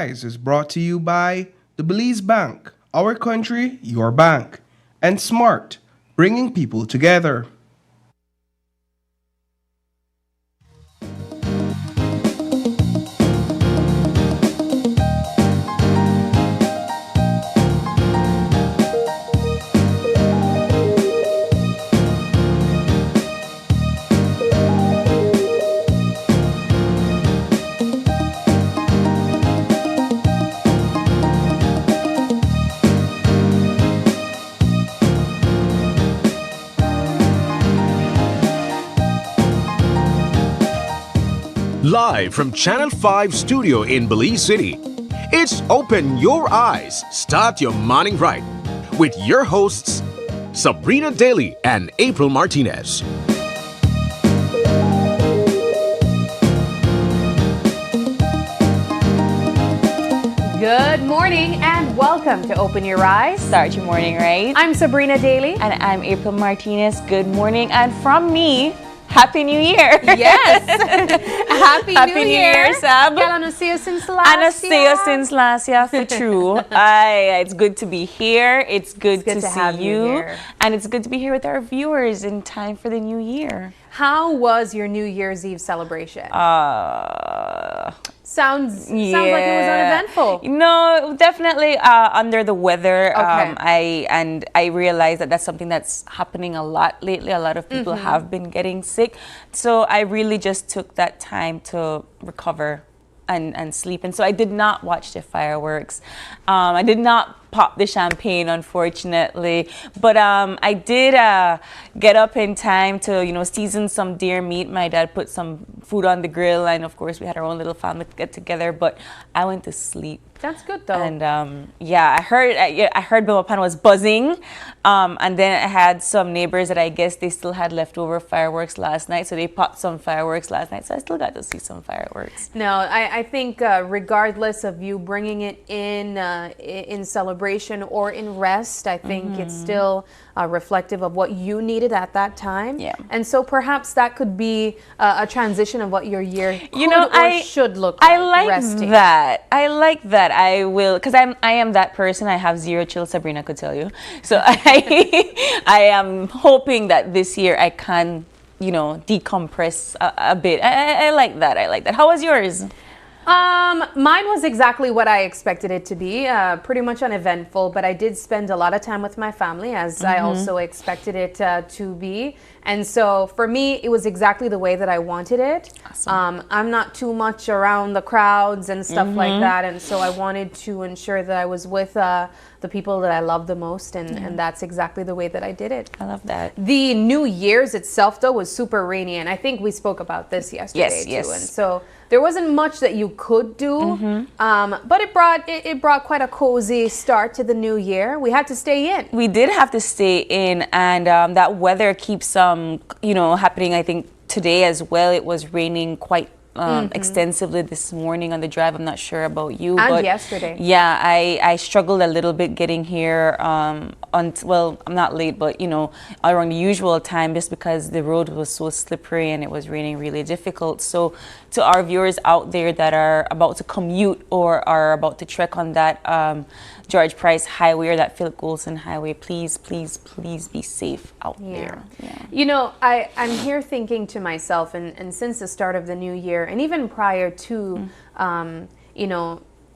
Rise is brought to you by Jubilee's Bank, Our Country, Your Bank, and Smart, bringing people together. Live from Channel 5 studio in Belize City, it's Open Your Eyes, Start Your Morning Right with your hosts, Sabrina Daly and April Martinez. Good morning and welcome to Open Your Eyes. Start your morning right. I'm Sabrina Daly. And I'm April Martinez. Good morning. And from me, Happy New Year. Yes. Happy New Year, Sab. Girl, I don't see you since last year. I don't see you since last year, for true. It's good to be here. It's good to have see you here. And it's good to be here with our viewers in time for the new year. How was your New Year's Eve celebration? Sounds like it was uneventful. No, definitely under the weather. Okay. I realized that that's something that's happening a lot lately. A lot of people have been getting sick. So I really just took that time to recover and sleep. And so I did not watch the fireworks. I did not pop the champagne, unfortunately, but I did get up in time to season some deer meat. My dad put some food on the grill, and of course we had our own little family get together, but I went to sleep. That's good though. And I heard Bill was buzzing, and then I had some neighbors that I guess they still had leftover fireworks last night, so they popped some fireworks last night, so I still got to see some fireworks. No, I think regardless of you bringing it in celebration or in rest, I think it's still reflective of what you needed at that time. Yeah. And so perhaps that could be a transition of what your year could or should look like. I like resting. that. I like that. I will, because I am that person. I have zero chill, Sabrina could tell you. So I am hoping that this year I can, decompress a bit. I like that. I like that. How was yours? Mine was exactly what I expected it to be, pretty much uneventful, but I did spend a lot of time with my family, as I also expected it to be. And so for me, it was exactly the way that I wanted it. Awesome. I'm not too much around the crowds and stuff like that, and so I wanted to ensure that I was with the people that I love the most, and that's exactly the way that I did it. I love that. The New Year's itself, though, was super rainy, and I think we spoke about this yesterday too. Yes. And so there wasn't much that you could do, but it brought quite a cozy start to the new year. We had to stay in. We did have to stay in, and that weather keeps happening. I think today as well. It was raining quite extensively this morning on the drive. I'm not sure about you, and but yesterday. Yeah, I struggled a little bit getting here. Well, I'm not late, but around the usual time, just because the road was so slippery and it was raining really difficult. So to our viewers out there that are about to commute or are about to trek on that George Price Highway or that Philip Golson Highway, please be safe out there. Yeah. I'm here thinking to myself, and since the start of the new year, and even prior to,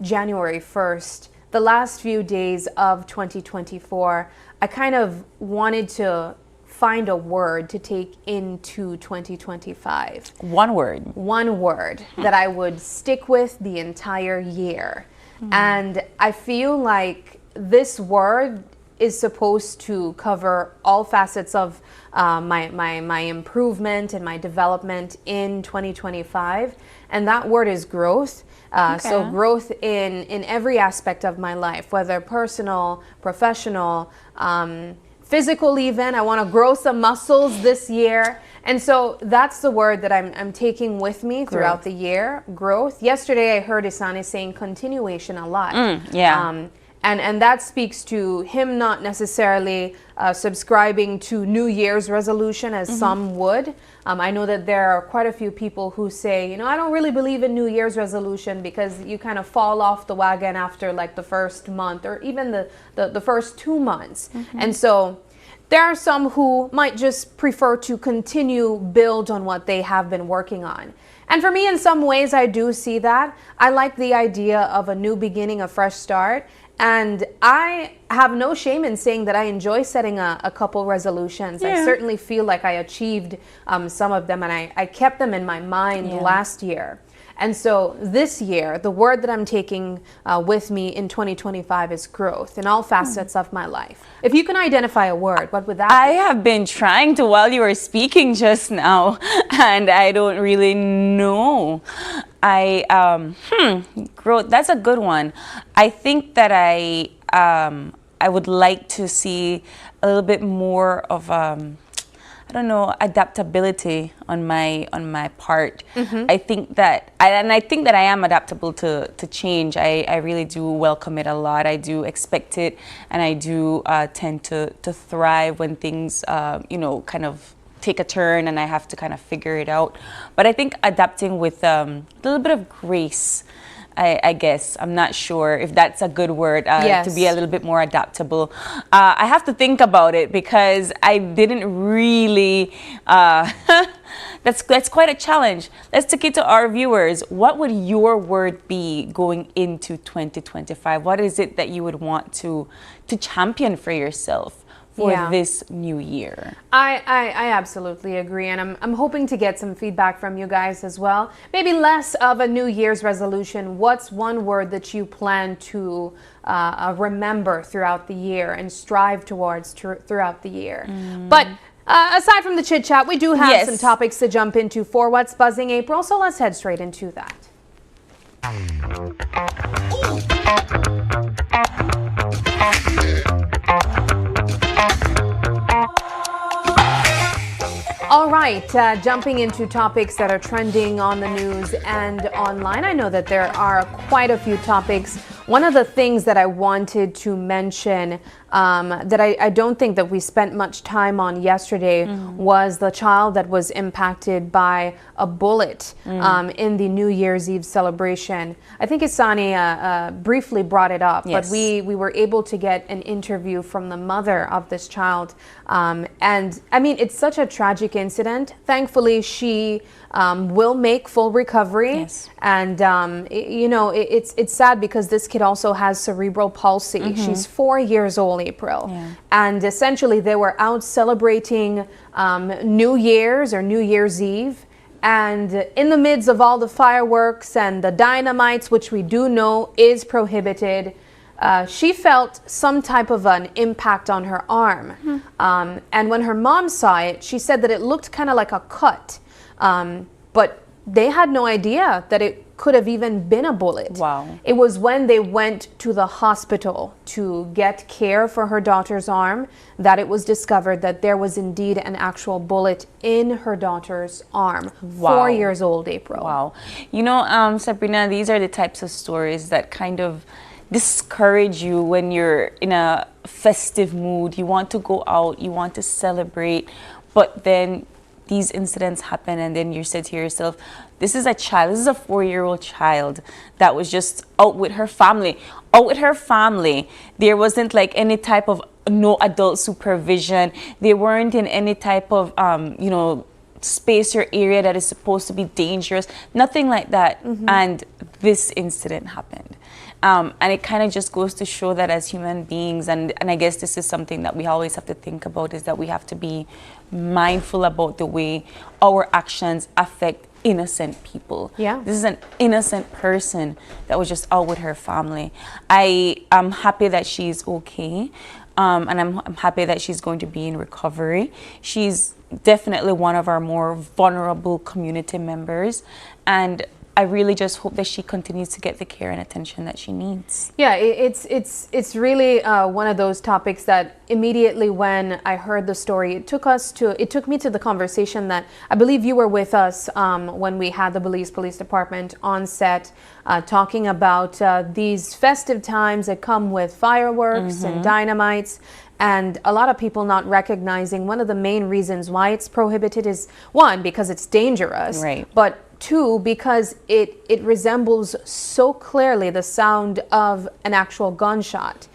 January 1st, the last few days of 2024, I kind of wanted to find a word to take into 2025. One word that I would stick with the entire year. And I feel like this word is supposed to cover all facets of my improvement and my development in 2025. And that word is growth. So growth in every aspect of my life, whether personal, professional, physical even. I want to grow some muscles this year. And so that's the word that I'm taking with me throughout the year, growth. Yesterday I heard Isani saying continuation a lot. And that speaks to him not necessarily subscribing to New Year's resolution as some would. I know that there are quite a few people who say, you know, I don't really believe in New Year's resolution because you kind of fall off the wagon after like the first month or even the first 2 months. And so there are some who might just prefer to continue build on what they have been working on. And for me, in some ways, I do see that. I like the idea of a new beginning, a fresh start. And I have no shame in saying that I enjoy setting a couple resolutions. Yeah. I certainly feel like I achieved some of them, and I kept them in my mind last year. And so this year, the word that I'm taking with me in 2025 is growth in all facets of my life. If you can identify a word, what would that be? I have been trying to while you were speaking just now, and I don't really know. Growth, that's a good one. I think that I would like to see a little bit more of I don't know, adaptability on my part. I think that I am adaptable to change. I really do welcome it a lot. I do expect it, and I do tend to thrive when things you know, kind of take a turn and I have to kind of figure it out. But I think adapting with a little bit of grace, I guess. I'm not sure if that's a good word, to be a little bit more adaptable. I have to think about it because I didn't really, that's quite a challenge. Let's take it to our viewers. What would your word be going into 2025? What is it that you would want to champion for yourself for this new year? I absolutely agree, and I'm hoping to get some feedback from you guys as well. Maybe less of a New Year's resolution. What's one word that you plan to remember throughout the year and strive towards throughout the year? But aside from the chit chat, we do have some topics to jump into for What's Buzzing April, so let's head straight into that. All right, jumping into topics that are trending on the news and online. I know that there are quite a few topics. One of the things that I wanted to mention that I don't think that we spent much time on yesterday was the child that was impacted by a bullet in the New Year's Eve celebration. I think Isani briefly brought it up, but we were able to get an interview from the mother of this child. And I mean, it's such a tragic incident. Thankfully, she will make full recovery. And, you know, it's sad because this kid also has cerebral palsy. She's 4 years old, April. And essentially they were out celebrating New Year's or New Year's Eve. And in the midst of all the fireworks and the dynamites, which we do know is prohibited, she felt some type of an impact on her arm. And when her mom saw it, she said that it looked kind of like a cut. But they had no idea that it could have even been a bullet. Wow. It was when they went to the hospital to get care for her daughter's arm that it was discovered that there was indeed an actual bullet in her daughter's arm. 4 years old, April. Wow. You know, Sabrina, these are the types of stories that kind of discourage you when you're in a festive mood. You want to go out, you want to celebrate, but then these incidents happen, and then you say to yourself, this is a child, this is a 4-year-old child that was just out with her family. There wasn't like any type of no adult supervision. They weren't in any type of, you know, space or area that is supposed to be dangerous. Nothing like that. And this incident happened. And it kind of just goes to show that as human beings, and I guess this is something that we always have to think about, is that we have to be mindful about the way our actions affect innocent people. This is an innocent person that was just out with her family. I am happy that she's okay, and I'm happy that she's going to be in recovery. She's definitely one of our more vulnerable community members, and I really just hope that she continues to get the care and attention that she needs. Yeah, it's really one of those topics that immediately when I heard the story, it took me to the conversation that I believe you were with us when we had the Belize Police Department on set, talking about these festive times that come with fireworks and dynamites. And a lot of people not recognizing one of the main reasons why it's prohibited is, one, because it's dangerous, Right. but two, because it resembles so clearly the sound of an actual gunshot.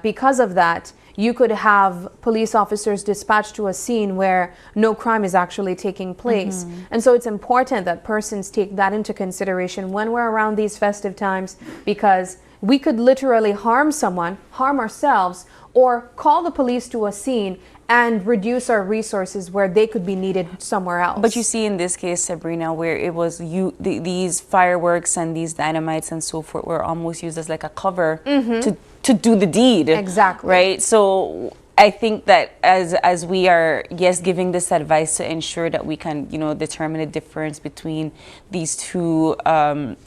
Because of that, you could have police officers dispatched to a scene where no crime is actually taking place. And so it's important that persons take that into consideration when we're around these festive times, because we could literally harm someone, harm ourselves, or call the police to a scene and reduce our resources where they could be needed somewhere else. But you see in this case, Sabrina, where it was these fireworks and these dynamites and so forth were almost used as like a cover to do the deed. Exactly. Right? So I think that as we are, yes, giving this advice to ensure that we can, determine the difference between these two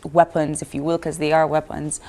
weapons, if you will, because they are weapons,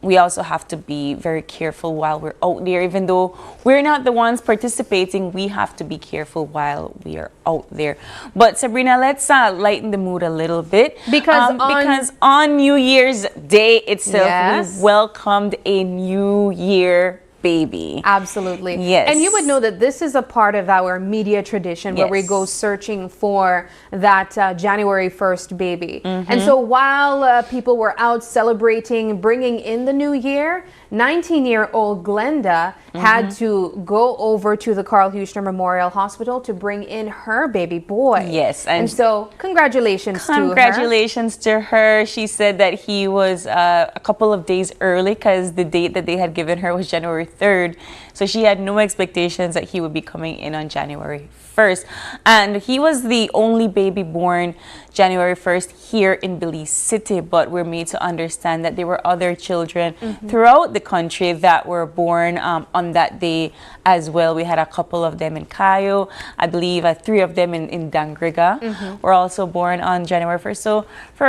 we also have to be very careful while we're out there. Even though we're not the ones participating, we have to be careful while we are out there. But Sabrina, let's lighten the mood a little bit. Because on New Year's Day itself, Yes. we welcomed a New Year baby. Absolutely. Yes. And you would know that this is a part of our media tradition where we Yes. go searching for that January 1st baby. And so while people were out celebrating, bringing in the new year, 19-year-old Glenda had to go over to the Carl Huchner Memorial Hospital to bring in her baby boy. Yes. And so congratulations to her. Congratulations to her. She said that he was a couple of days early because the date that they had given her was January 3rd. So she had no expectations that he would be coming in on January 1st. And he was the only baby born January 1st here in Belize City, but we're made to understand that there were other children throughout the country that were born on that day as well. We had a couple of them in Cayo. I believe 3 of them in Dangriga were also born on January 1st. So for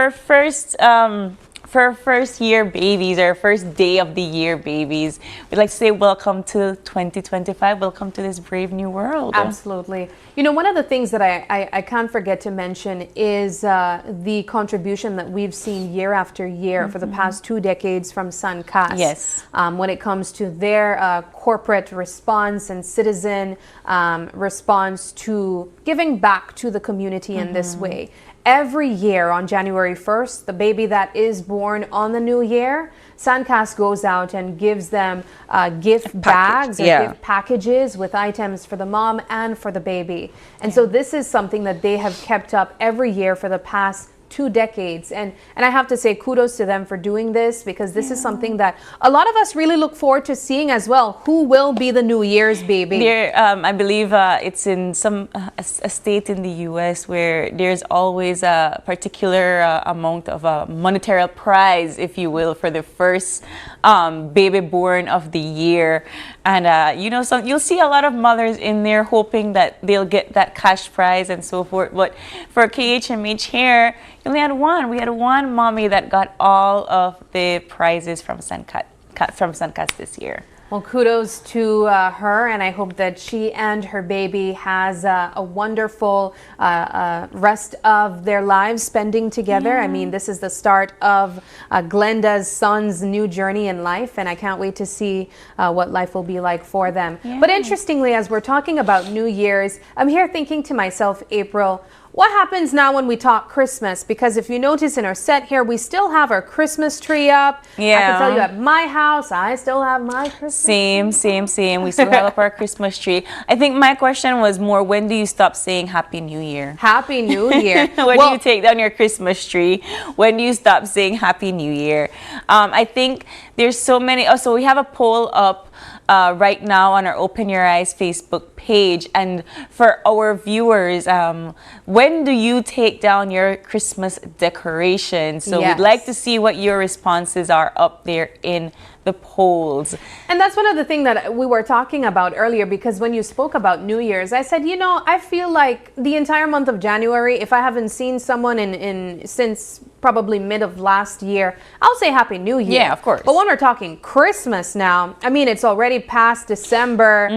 our first year babies, our first day of the year babies, we'd like to say welcome to 2025. Welcome to this brave new world. Absolutely. You know, one of the things that I can't forget to mention is the contribution that we've seen year after year for the past 2 decades from Sankas. Yes. When it comes to their corporate response and citizen response to giving back to the community in this way. Every year on January 1st, the baby that is born on the new year, Sankas goes out and gives them gift bags or gift packages with items for the mom and for the baby. And so this is something that they have kept up every year for the past 2 decades. And I have to say kudos to them for doing this, because this is something that a lot of us really look forward to seeing as well. Who will be the New Year's baby? There, I believe it's in a state in the U.S. where there's always a particular amount of a monetary prize, if you will, for the first baby born of the year. And so you'll see a lot of mothers in there hoping that they'll get that cash prize and so forth. But for KHMH here, you only had one. We had one mommy that got all of the prizes from Sankas this year. Well, kudos to her, and I hope that she and her baby has a wonderful rest of their lives spending together. I mean, this is the start of Glenda's son's new journey in life, and I can't wait to see what life will be like for them. But interestingly, as we're talking about New Year's, I'm here thinking to myself, April, what happens now when we talk Christmas? Because if you notice in our set here, we still have our Christmas tree up. Yeah. I can tell you at my house, I still have my Christmas Same. We still have up our Christmas tree. I think my question was more, when do you stop saying Happy New Year? Happy New Year. When do you take down your Christmas tree? When do you stop saying Happy New Year? I think there's so many. Oh, so we have a poll up right now on our Open Your Eyes Facebook page. And for our viewers, when do you take down your Christmas decorations? So we'd like to see what your responses are up there in the polls. And that's one of the things that we were talking about earlier, because when you spoke about New Year's, I said, I feel like the entire month of January, if I haven't seen someone in since probably mid of last year, I'll say Happy New Year. Yeah, of course. But when we're talking Christmas now, I mean, it's already past December.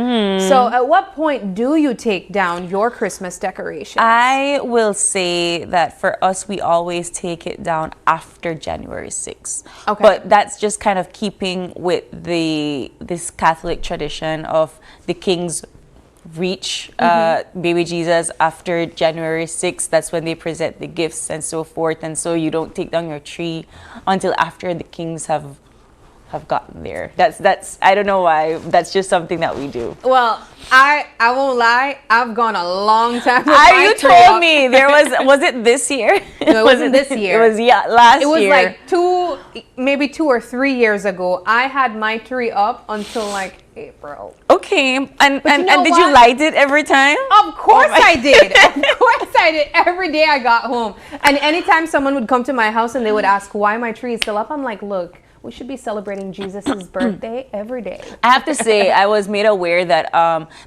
So at what point do you take down your Christmas decorations? I will say that for us, we always take it down after January 6th. Okay. But that's just kind of keeping with this Catholic tradition of the king's reach baby Jesus after January 6th. That's when they present the gifts and so forth, and so you don't take down your tree until after the kings have gotten there. That's I don't know why, that's just something that we do. Well, I won't lie, I've gone a long time. You told me there was it this year? No, it wasn't this year. It was last year. It was like maybe 2 or 3 years ago. I had my tree up until like April. Okay, and know did what? you light it every time? Of course I did. Of course I did. Every day I got home. And anytime someone would come to my house and they would ask why my tree is still up, I'm like, look, we should be celebrating Jesus' birthday every day. I have to say, I was made aware that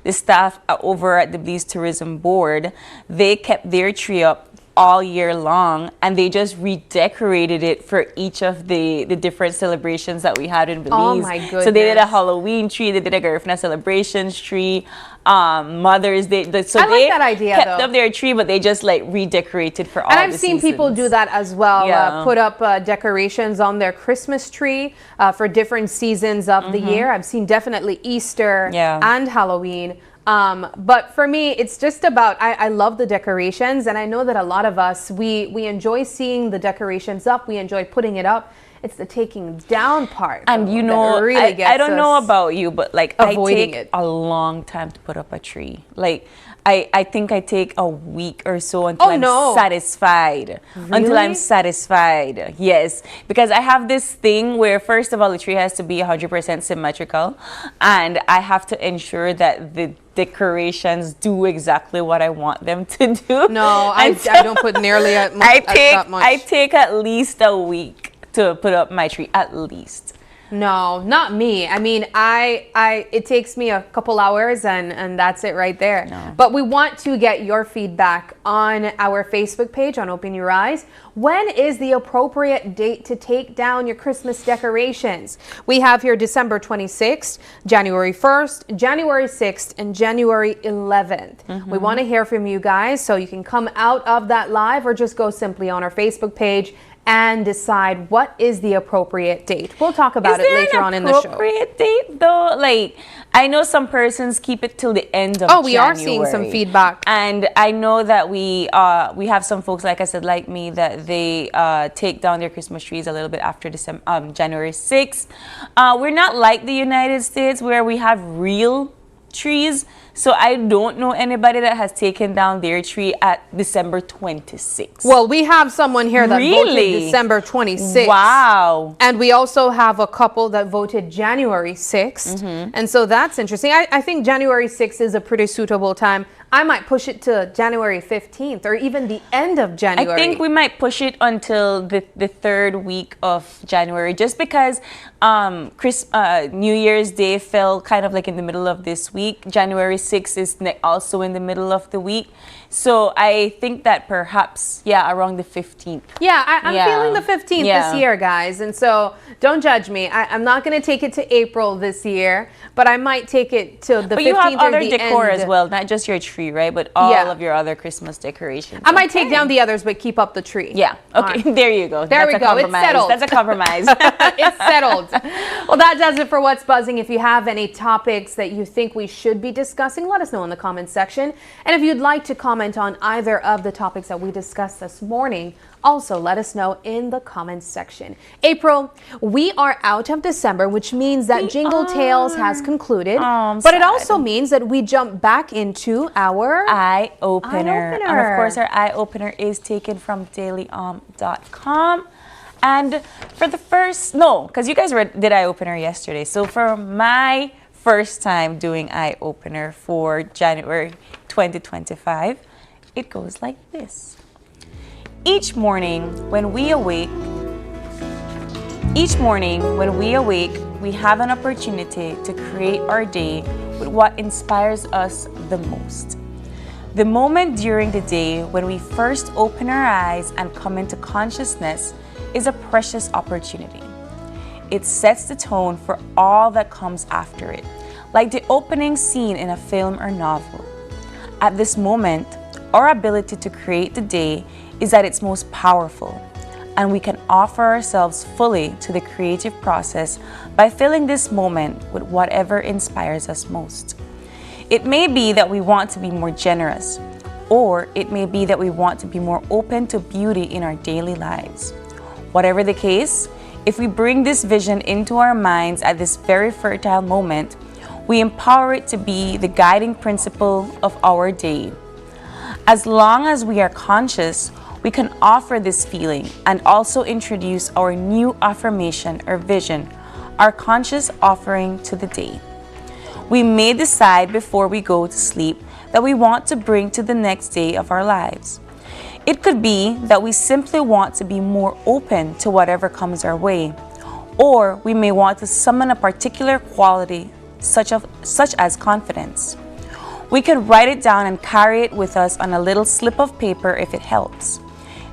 the staff over at the Belize Tourism Board, they kept their tree up all year long, and they just redecorated it for each of the different celebrations that we had in Belize. Oh my goodness. So they did a Halloween tree, they did a Garifuna celebrations tree, Mother's Day. So I like they that idea, kept though. up their tree, but they just like redecorated for all And I've the seen people seasons. do that as well. Yeah. Put up decorations on their Christmas tree for different seasons of the year. I've seen definitely Easter and Halloween. But for me, it's just about, I love the decorations, and I know that a lot of us, we enjoy seeing the decorations up. We enjoy putting it up. It's the taking down part. And you know, that really gets I don't know us about you, but like I avoiding take it. a long time to put up a tree. Like I think I take a week or so until I'm satisfied. Until I'm Really? satisfied. Yes. Because I have this thing where, first of all, the tree has to be 100% symmetrical. And I have to ensure that the decorations do exactly what I want them to do. No, I don't put nearly that much. I take at least a week to put up my tree, at least. No, not me. I mean, it takes me a couple hours and that's it right there. No. But we want to get your feedback on our Facebook page on Open Your Eyes. When is the appropriate date to take down your Christmas decorations? We have here December 26th, January 1st, January 6th, and January 11th. We want to hear from you guys, so you can come out of that live or just go simply on our Facebook page and decide what is the appropriate date. We'll talk about it later on in the show. Is there an appropriate date though? Like, I know some persons keep it till the end of January. We are seeing some feedback. And I know that we have some folks, like I said, like me, that they take down their Christmas trees a little bit after January 6th. We're not like the United States where we have real trees. So I don't know anybody that has taken down their tree at December 26th. Well, we have someone here that voted Really? December 26th. Wow. And we also have a couple that voted January 6th. And so that's interesting. I think January 6th is a pretty suitable time. I might push it to January 15th or even the end of January. I think we might push it until the third week of January, just because New Year's Day fell kind of like in the middle of this week. January 6th is also in the middle of the week. So I think that perhaps, around the 15th. Yeah, I'm feeling the 15th Yeah. this year, guys. And so don't judge me. I'm not going to take it to April this year, but I might take it to the 15th or the But you have other end. decor as well, not just your tree, right? But all of your other Christmas decorations. I might take down the others, but keep up the tree. Yeah. Okay. There you go. There That's we a go. It's compromise. settled. That's a compromise. It's settled. Well, that does it for What's Buzzing. If you have any topics that you think we should be discussing, let us know in the comments section. And if you'd like to comment on either of the topics that we discussed this morning, also let us know in the comments section. April, we are out of December, which means that Jingle Tales has concluded. But it also means that we jump back into our eye opener. Eye-opener. And of course, our eye opener is taken from dailyom.com. And for the first, because you guys did eye opener yesterday. So for my first time doing eye opener for January 2025, it goes like this. Each morning when we awake, we have an opportunity to create our day with what inspires us the most. The moment during the day when we first open our eyes and come into consciousness is a precious opportunity. It sets the tone for all that comes after it, like the opening scene in a film or novel. At this moment, our ability to create the day is at its most powerful, and we can offer ourselves fully to the creative process by filling this moment with whatever inspires us most. It may be that we want to be more generous, or it may be that we want to be more open to beauty in our daily lives. Whatever the case, if we bring this vision into our minds at this very fertile moment, we empower it to be the guiding principle of our day. As long as we are conscious, we can offer this feeling and also introduce our new affirmation or vision, our conscious offering to the day. We may decide before we go to sleep that we want to bring to the next day of our lives. It could be that we simply want to be more open to whatever comes our way, or we may want to summon a particular quality such as confidence. We can write it down and carry it with us on a little slip of paper if it helps.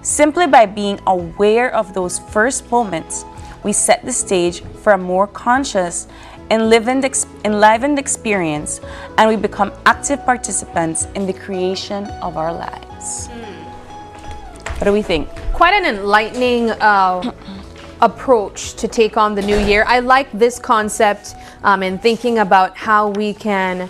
Simply by being aware of those first moments, we set the stage for a more conscious, enlivened experience, and we become active participants in the creation of our lives. What do we think? Quite an enlightening approach to take on the new year. I like this concept in thinking about how we can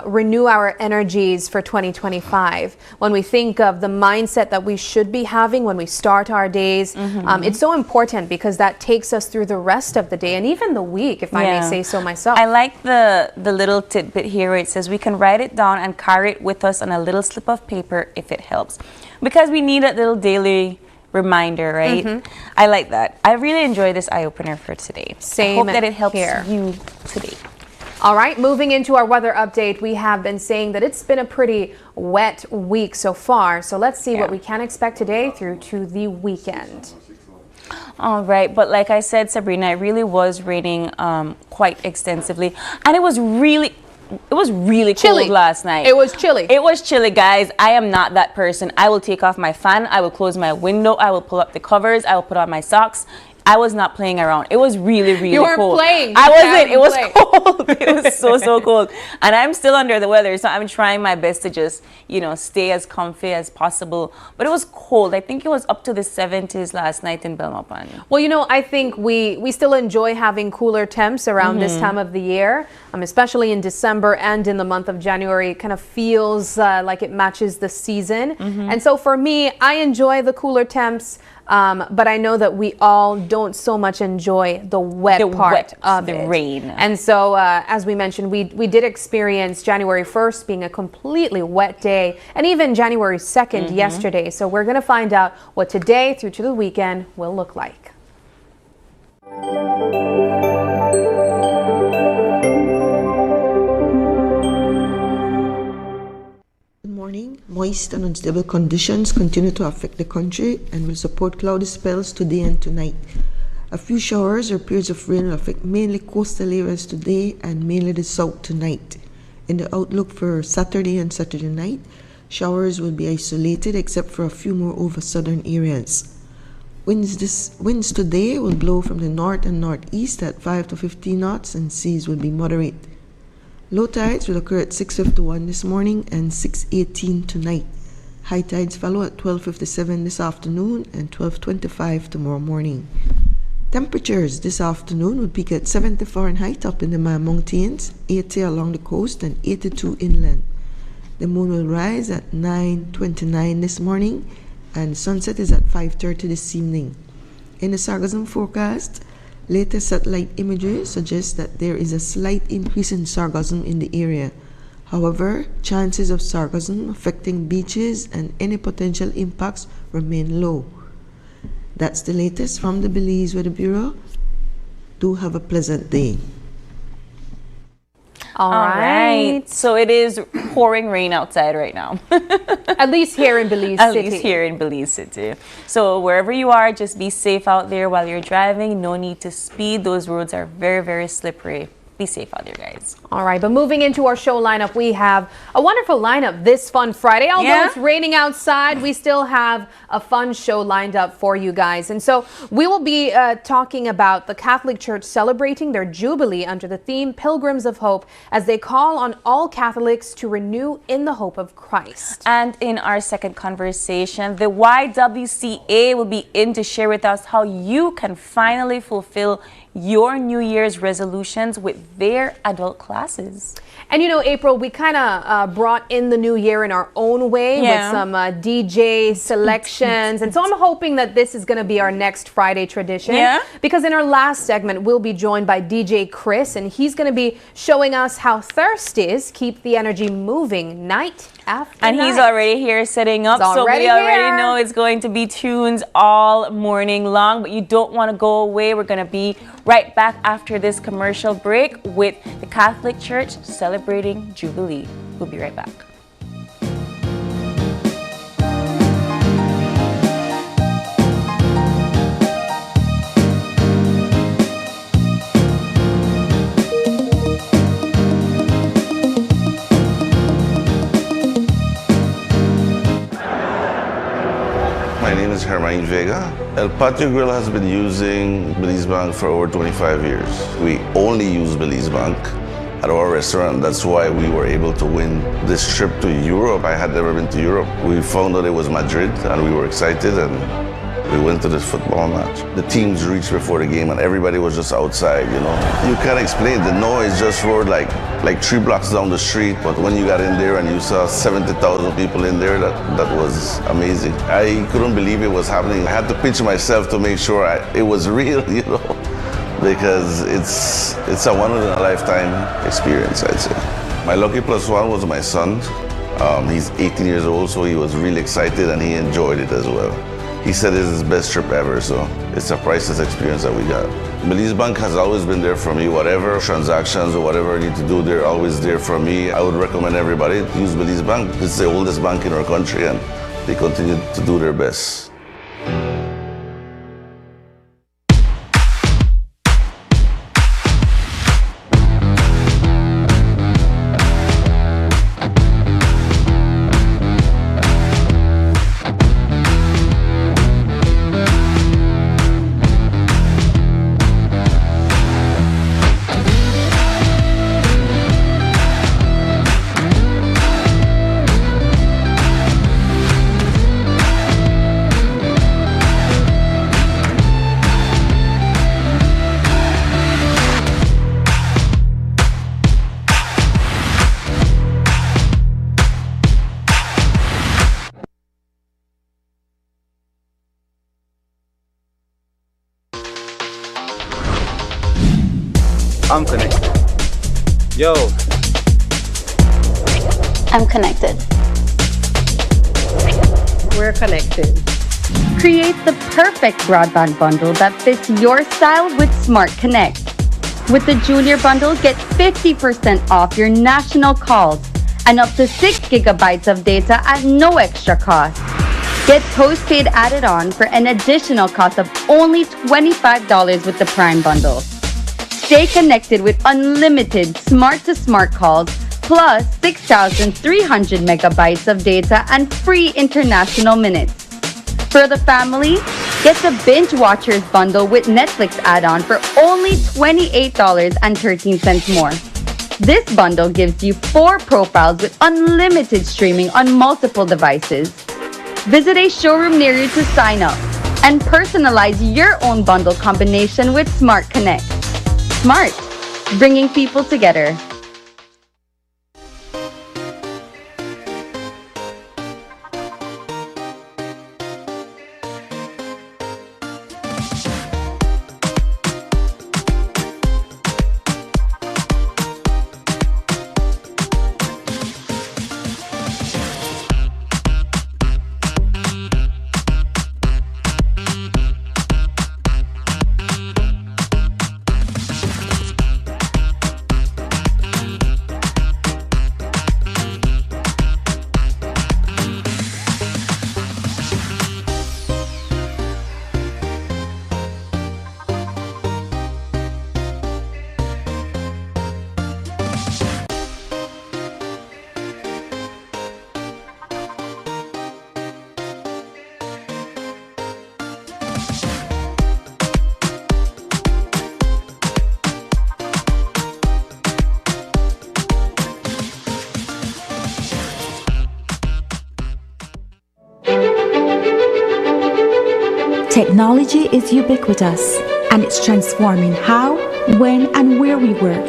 renew our energies for 2025. When we think of the mindset that we should be having when we start our days, it's so important because that takes us through the rest of the day and even the week, if I may say so myself. I like the little tidbit here where it says we can write it down and carry it with us on a little slip of paper if it helps. Because we need that little daily reminder, right? I like that. I really enjoy this eye-opener for today. Same I hope that it helps here. you today. All right, moving into our weather update, we have been saying that it's been a pretty wet week so far. So let's see what we can expect today through to the weekend. All right, but like I said, Sabrina, it really was raining quite extensively, and it was really Chilly. cold last night. It was chilly. It was chilly, guys. I am not that person. I will take off my fan. I will close my window. I will pull up the covers. I will put on my socks. I was not playing around. It was really, really You weren't cold. playing. I wasn't. It was Play. cold. It was so cold. And I'm still under the weather, so I'm trying my best to just, stay as comfy as possible. But it was cold. I think it was up to the 70s last night in Belmopan. Well, I think we still enjoy having cooler temps around this time of the year, especially in December and in the month of January. It kind of feels like it matches the season. And so for me, I enjoy the cooler temps. But I know that we all don't so much enjoy the wet part of the it. rain. And so, as we mentioned, we did experience January 1st being a completely wet day, and even January 2nd yesterday. So we're going to find out what today through to the weekend will look like. Moist and unstable conditions continue to affect the country and will support cloudy spells today and tonight. A few showers or periods of rain will affect mainly coastal areas today and mainly the south tonight. In the outlook for Saturday and Saturday night, showers will be isolated except for a few more over southern areas. Winds today will blow from the north and northeast at 5 to 15 knots and seas will be moderate. Low tides will occur at 6:51 this morning and 6:18 tonight. High tides follow at 12:57 this afternoon and 12:25 tomorrow morning. Temperatures this afternoon will peak at 70 Fahrenheit up in the Mountains, 80 along the coast and 82 inland. The moon will rise at 9:29 this morning and sunset is at 5:30 this evening. In the sargassum forecast, latest satellite imagery suggests that there is a slight increase in sargassum in the area. However, chances of sargassum affecting beaches and any potential impacts remain low. That's the latest from the Belize Weather Bureau. Do have a pleasant day. All right. So it is pouring rain outside right now. At least here in Belize At City. least here in Belize City. So wherever you are, just be safe out there while you're driving. No need to speed. Those roads are very, very slippery. Be safe out there, guys. All right, but moving into our show lineup, we have a wonderful lineup this fun Friday. Although it's raining outside, we still have a fun show lined up for you guys. And so we will be talking about the Catholic Church celebrating their Jubilee under the theme Pilgrims of Hope, as they call on all Catholics to renew in the hope of Christ. And in our second conversation, the YWCA will be in to share with us how you can finally fulfill your New Year's resolutions with their adult classes. And you know, April, we kind of brought in the new year in our own way with some DJ selections. And so I'm hoping that this is going to be our next Friday tradition. Because in our last segment, we'll be joined by DJ Chris, and he's going to be showing us how Thursdays keep the energy moving night after and night. He's already here setting up, so we already know it's going to be tunes all morning long. But you don't want to go away. We're going to be right back after this commercial break with the Catholic Church celebrating Jubilee. We'll be right back. My name is Hermine Vega. El Patio Grill has been using Belize Bank for over 25 years. We only use Belize Bank at our restaurant. That's why we were able to win this trip to Europe. I had never been to Europe. We found out it was Madrid and we were excited and we went to this football match. The teams reached before the game and everybody was just outside, you know. You can't explain, the noise just roared like 3 blocks down the street, but when you got in there and you saw 70,000 people in there, that was amazing. I couldn't believe it was happening. I had to pinch myself to make sure it was real, you know, because it's a one-in-a-lifetime experience, I'd say. My lucky plus one was my son. He's 18 years old, so he was really excited and he enjoyed it as well. He said it's his best trip ever, so it's a priceless experience that we got. Belize Bank has always been there for me. Whatever transactions or whatever I need to do, they're always there for me. I would recommend everybody to use Belize Bank. It's the oldest bank in our country and they continue to do their best. I'm connected. Yo. I'm connected. We're connected. Create the perfect broadband bundle that fits your style with Smart Connect. With the Junior Bundle, get 50% off your national calls and up to 6 gigabytes of data at no extra cost. Get postpaid added on for an additional cost of only $25 with the Prime Bundle. Stay connected with unlimited smart-to-smart calls, plus 6,300 megabytes of data and free international minutes. For the family, get the Binge Watchers bundle with Netflix add-on for only $28.13 more. This bundle gives you 4 profiles with unlimited streaming on multiple devices. Visit a showroom near you to sign up and personalize your own bundle combination with Smart Connect. Smart, bringing people together. Technology is ubiquitous, and it's transforming how, when, and where we work.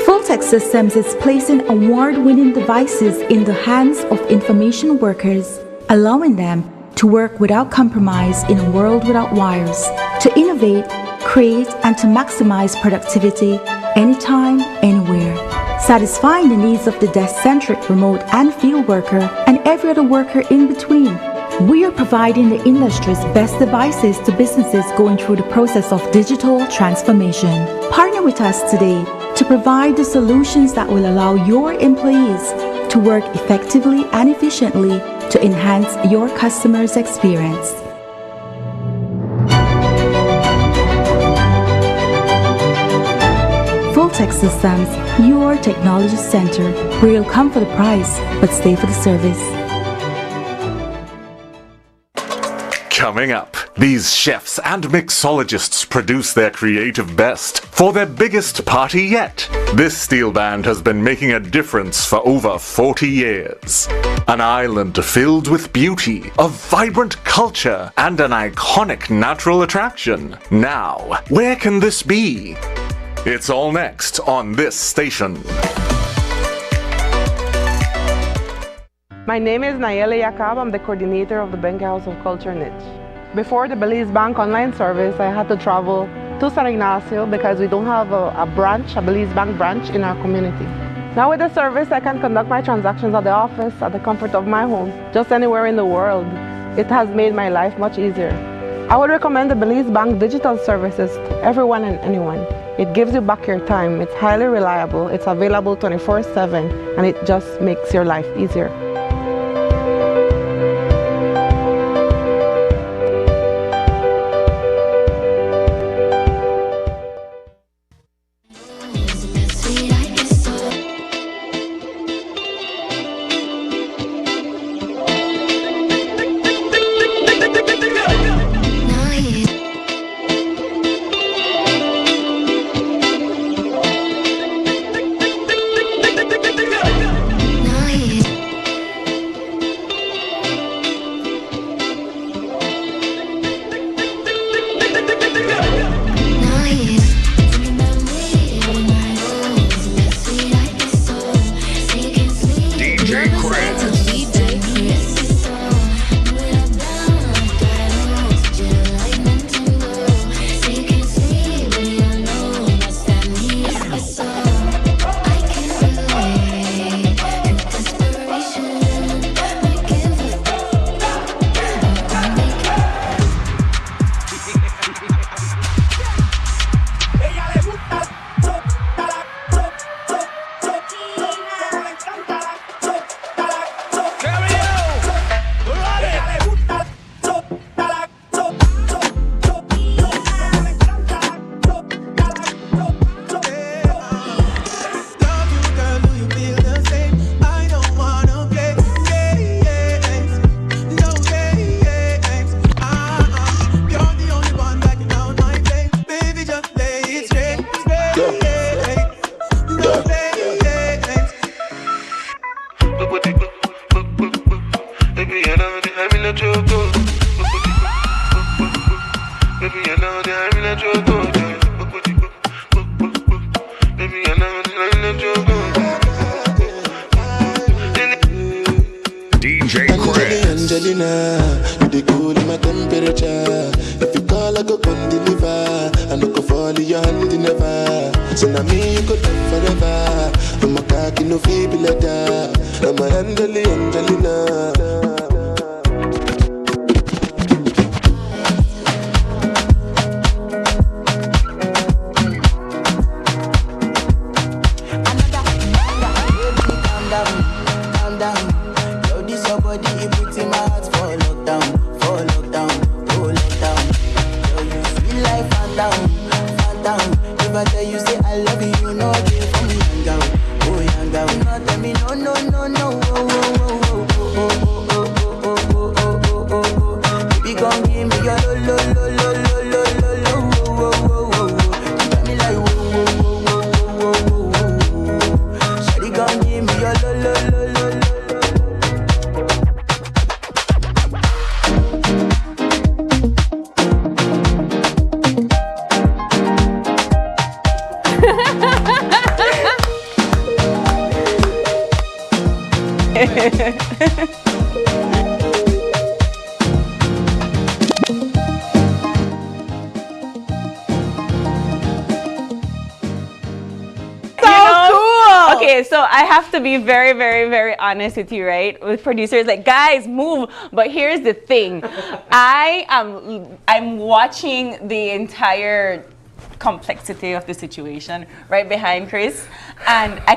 Fulltech Systems is placing award-winning devices in the hands of information workers, allowing them to work without compromise in a world without wires, to innovate, create, and to maximize productivity anytime, anywhere, satisfying the needs of the desk-centric remote and field worker and every other worker in between. We are providing the industry's best devices to businesses going through the process of digital transformation. Partner with us today to provide the solutions that will allow your employees to work effectively and efficiently to enhance your customers' experience. Fulltech Systems, your technology center, where you'll come for the price but stay for the service. Coming up, these chefs and mixologists produce their creative best for their biggest party yet. This steel band has been making a difference for over 40 years. An island filled with beauty, a vibrant culture, and an iconic natural attraction. Now, where can this be? It's all next on this station. My name is Nayeli Yakab. I'm the coordinator of the Benke House of Culture Niche. Before the Belize Bank online service, I had to travel to San Ignacio because we don't have a branch, a Belize Bank branch in our community. Now with the service, I can conduct my transactions at the office, at the comfort of my home, just anywhere in the world. It has made my life much easier. I would recommend the Belize Bank digital services to everyone and anyone. It gives you back your time, it's highly reliable, it's available 24/7, and it just makes your life easier. DJ Quench. Angelina, you dey cool in my temperature. If you call, I go come deliver. I no go fall in your hand never. So now me you could love forever. I'm a cocky no feeble letter. I'm a Angelina. Okay, so I have to be very, very, very honest with you, right? With producers, like, guys, move. But here's the thing. I'm watching the entire complexity of the situation right behind Chris, and I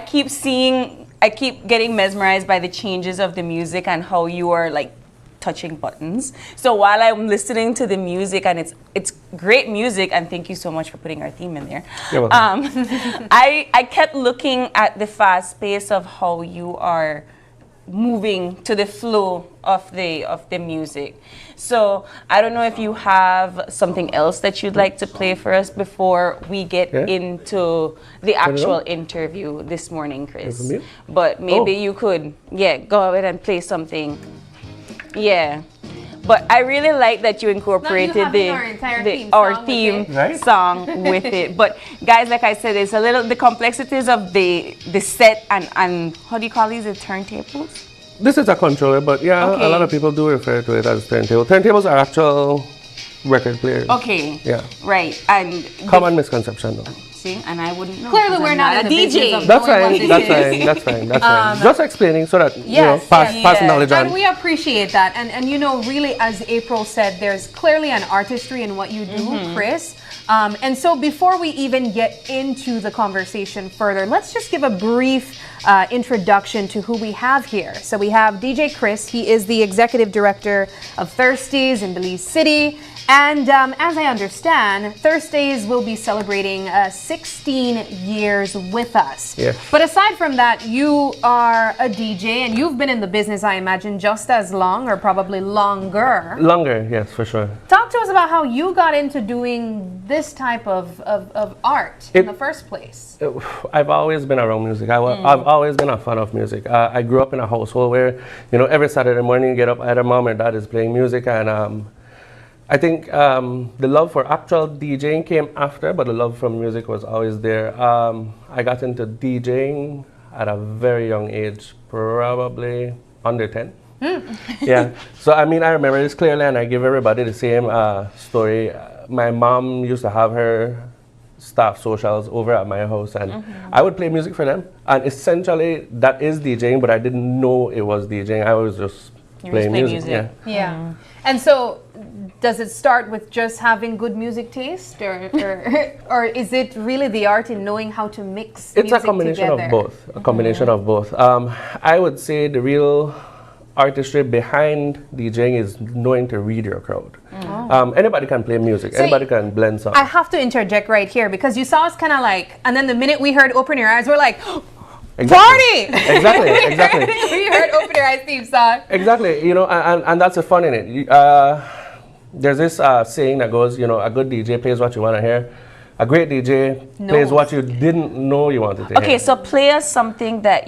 keep getting mesmerized by the changes of the music and how you are like touching buttons. So while I'm listening to the music, and it's great music, and thank you so much for putting our theme in there. You're welcome. I kept looking at the fast pace of how you are moving to the flow of the music. So I don't know if you have something else that you'd like to play for us before we get into the actual interview this morning, Chris. But maybe you could, go ahead and play something. Yeah, but I really like that you incorporated our theme song with it. But guys, like I said, it's a little the complexities of the set and how do you call these, the turntables? This is a controller, but a lot of people do refer to it as turntable. Turntables are actual record players. Okay. Yeah. Right. And common misconception though. See, and I wouldn't know. Clearly, we're not a DJ. That's fine. That's fine. Just explaining so that pass knowledge on. And we appreciate that. And you know, really, as April said, there's clearly an artistry in what you do, Chris. And so before we even get into the conversation further, let's just give a brief introduction to who we have here. So we have DJ Chris. He is the executive director of Thursdays in Belize City. And as I understand, Thursdays will be celebrating 16 years with us. Yes. But aside from that, you are a DJ, and you've been in the business, I imagine, just as long or probably longer. Longer, yes, for sure. Talk to us about how you got into doing this type of art in the first place. I've always been around music. I've always been a fan of music. I grew up in a household where, every Saturday morning you get up, either mom or dad is playing music, and I think the love for actual DJing came after, but the love for music was always there. I got into DJing at a very young age, probably under 10. Yeah. So, I remember this clearly, and I give everybody the same story. My mom used to have her staff socials over at my house, and I would play music for them. And essentially, that is DJing, but I didn't know it was DJing. I was just playing music. Yeah. And so, does it start with just having good music taste, or is it really the art in knowing how to mix music together? It's a combination of both. A combination of both. I would say the real artistry behind DJing is knowing to read your crowd. Anybody can play music. So anybody can blend songs. I have to interject right here because you saw us kind of like, and then the minute we heard "Open Your Eyes," we're like, Party! Exactly. We heard "Open Your Eyes" theme song. Exactly. And that's the fun in it. There's this saying that goes, a good DJ plays what you want to hear. A great DJ plays what you didn't know you wanted to hear. Okay, so play us something that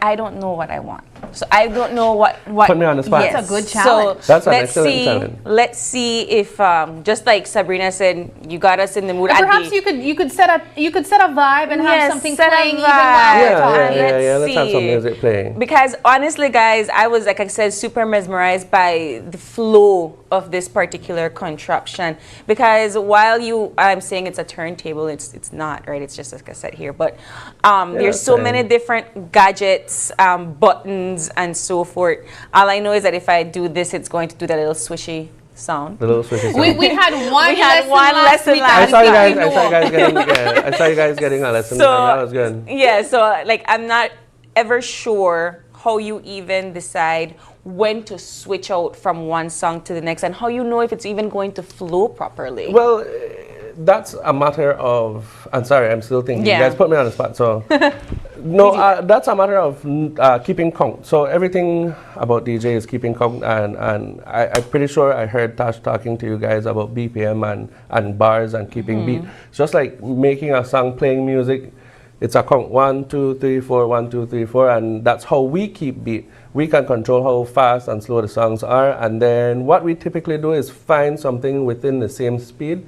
I don't know what I want. So I don't know what. Put me on the spot. Yes. That's a good challenge. So that's an excellent challenge. Let's see if, just like Sabrina said, you got us in the mood. Perhaps you could set a vibe and have something playing even while we're talking. Let's have some music playing. Because honestly, guys, I was, like I said, super mesmerized by the flow of this particular contraption. Because while I'm saying it's a turntable, it's not, right? It's just like I said here. But there's so many different gadgets, buttons, and so forth. All I know is that if I do this, it's going to do that little swishy sound. The little swishy sound. We had one lesson last week. I saw you guys getting a lesson. So, and that was good. Yeah, so like I'm not ever sure how you even decide when to switch out from one song to the next, and how you know if it's even going to flow properly. Well, that's a matter of, I'm sorry, I'm still thinking. You guys put me on the spot, so. No, that's a matter of keeping count. So everything about DJ is keeping count, and I'm pretty sure I heard Tash talking to you guys about BPM and bars and keeping beat. It's just like making a song, playing music. It's a count, 1, 2, 3, 4, 1, 2, 3, 4, and that's how we keep beat. We can control how fast and slow the songs are, and then what we typically do is find something within the same speed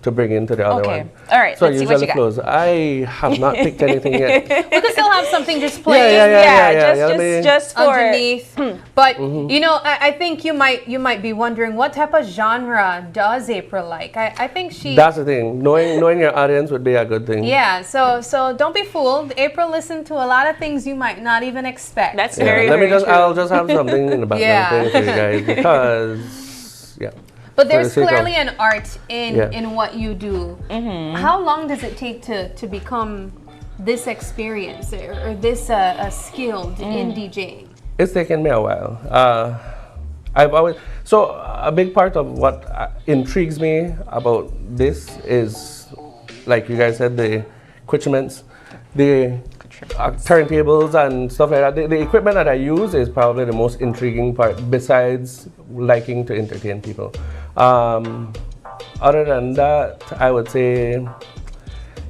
to bring into the other Okay. one. All right, So let's see what usually you got. flows. I have not picked anything yet. We could still have something just playing. Just for underneath. But you know, I think you might be wondering what type of genre does April like. I think she. That's the thing. Knowing your audience would be a good thing. Yeah. So don't be fooled. April listened to a lot of things you might not even expect. That's Yeah, very, let me very just. true. I'll just have something in the background Yeah. playing for you guys because yeah. But for there's the sake of- clearly an art in Yeah. in what you do. How long does it take to become this experience or this skilled in DJing? It's taken me a while. I've always a big part of what intrigues me about this is, like you guys said, the accoutrements, the turntables and stuff like that. The equipment that I use is probably the most intriguing part, besides liking to entertain people. Other than that, I would say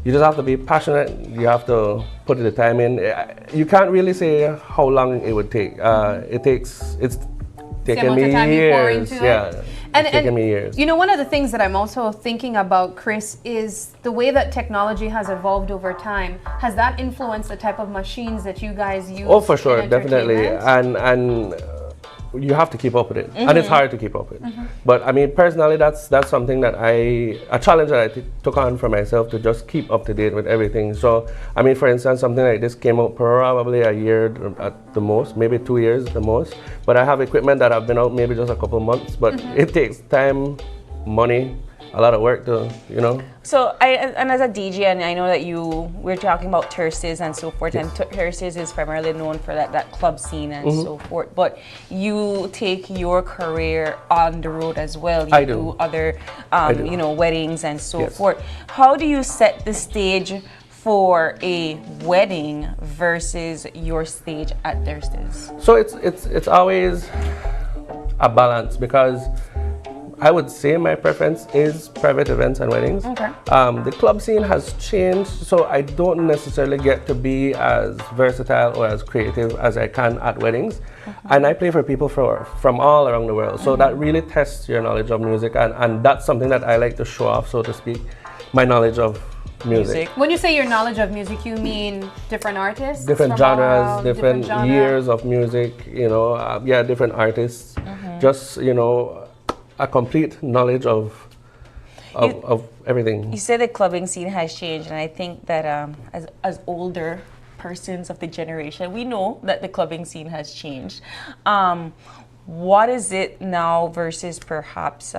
you just have to be passionate. You have to put the time in. You can't really say how long it would take. It's taken me years. Yeah, it's taken me years. You know, one of the things that I'm also thinking about, Chris, is the way that technology has evolved over time. Has that influenced the type of machines that you guys use? Oh, for sure, in definitely, entertainment? and you have to keep up with it, and it's hard to keep up with. But I mean, personally, that's something that a challenge that I took on for myself to just keep up to date with everything. So, I mean, for instance, something like this came out probably a year at the most, maybe 2 years at the most. But I have equipment that have been out maybe just a couple months. But it takes time, money, a lot of work to, you know. So, and as a DJ, and I know that we're talking about Thursdays and so forth, and Thursdays is primarily known for that club scene and so forth, but you take your career on the road as well. You do other, you know, weddings and so forth. How do you set the stage for a wedding versus your stage at Thursdays? So it's always a balance, because I would say my preference is private events and weddings. Okay. The club scene has changed, so I don't necessarily get to be as versatile or as creative as I can at weddings. And I play for people from all around the world, so that really tests your knowledge of music, and that's something that I like to show off, so to speak, my knowledge of music. When you say your knowledge of music, you mean different artists? Different from all genres, around, different genre? years of music, you know, different artists. Just, you know, a complete knowledge of everything. You say the clubbing scene has changed, and I think that as older persons of the generation, we know that the clubbing scene has changed. What is it now versus perhaps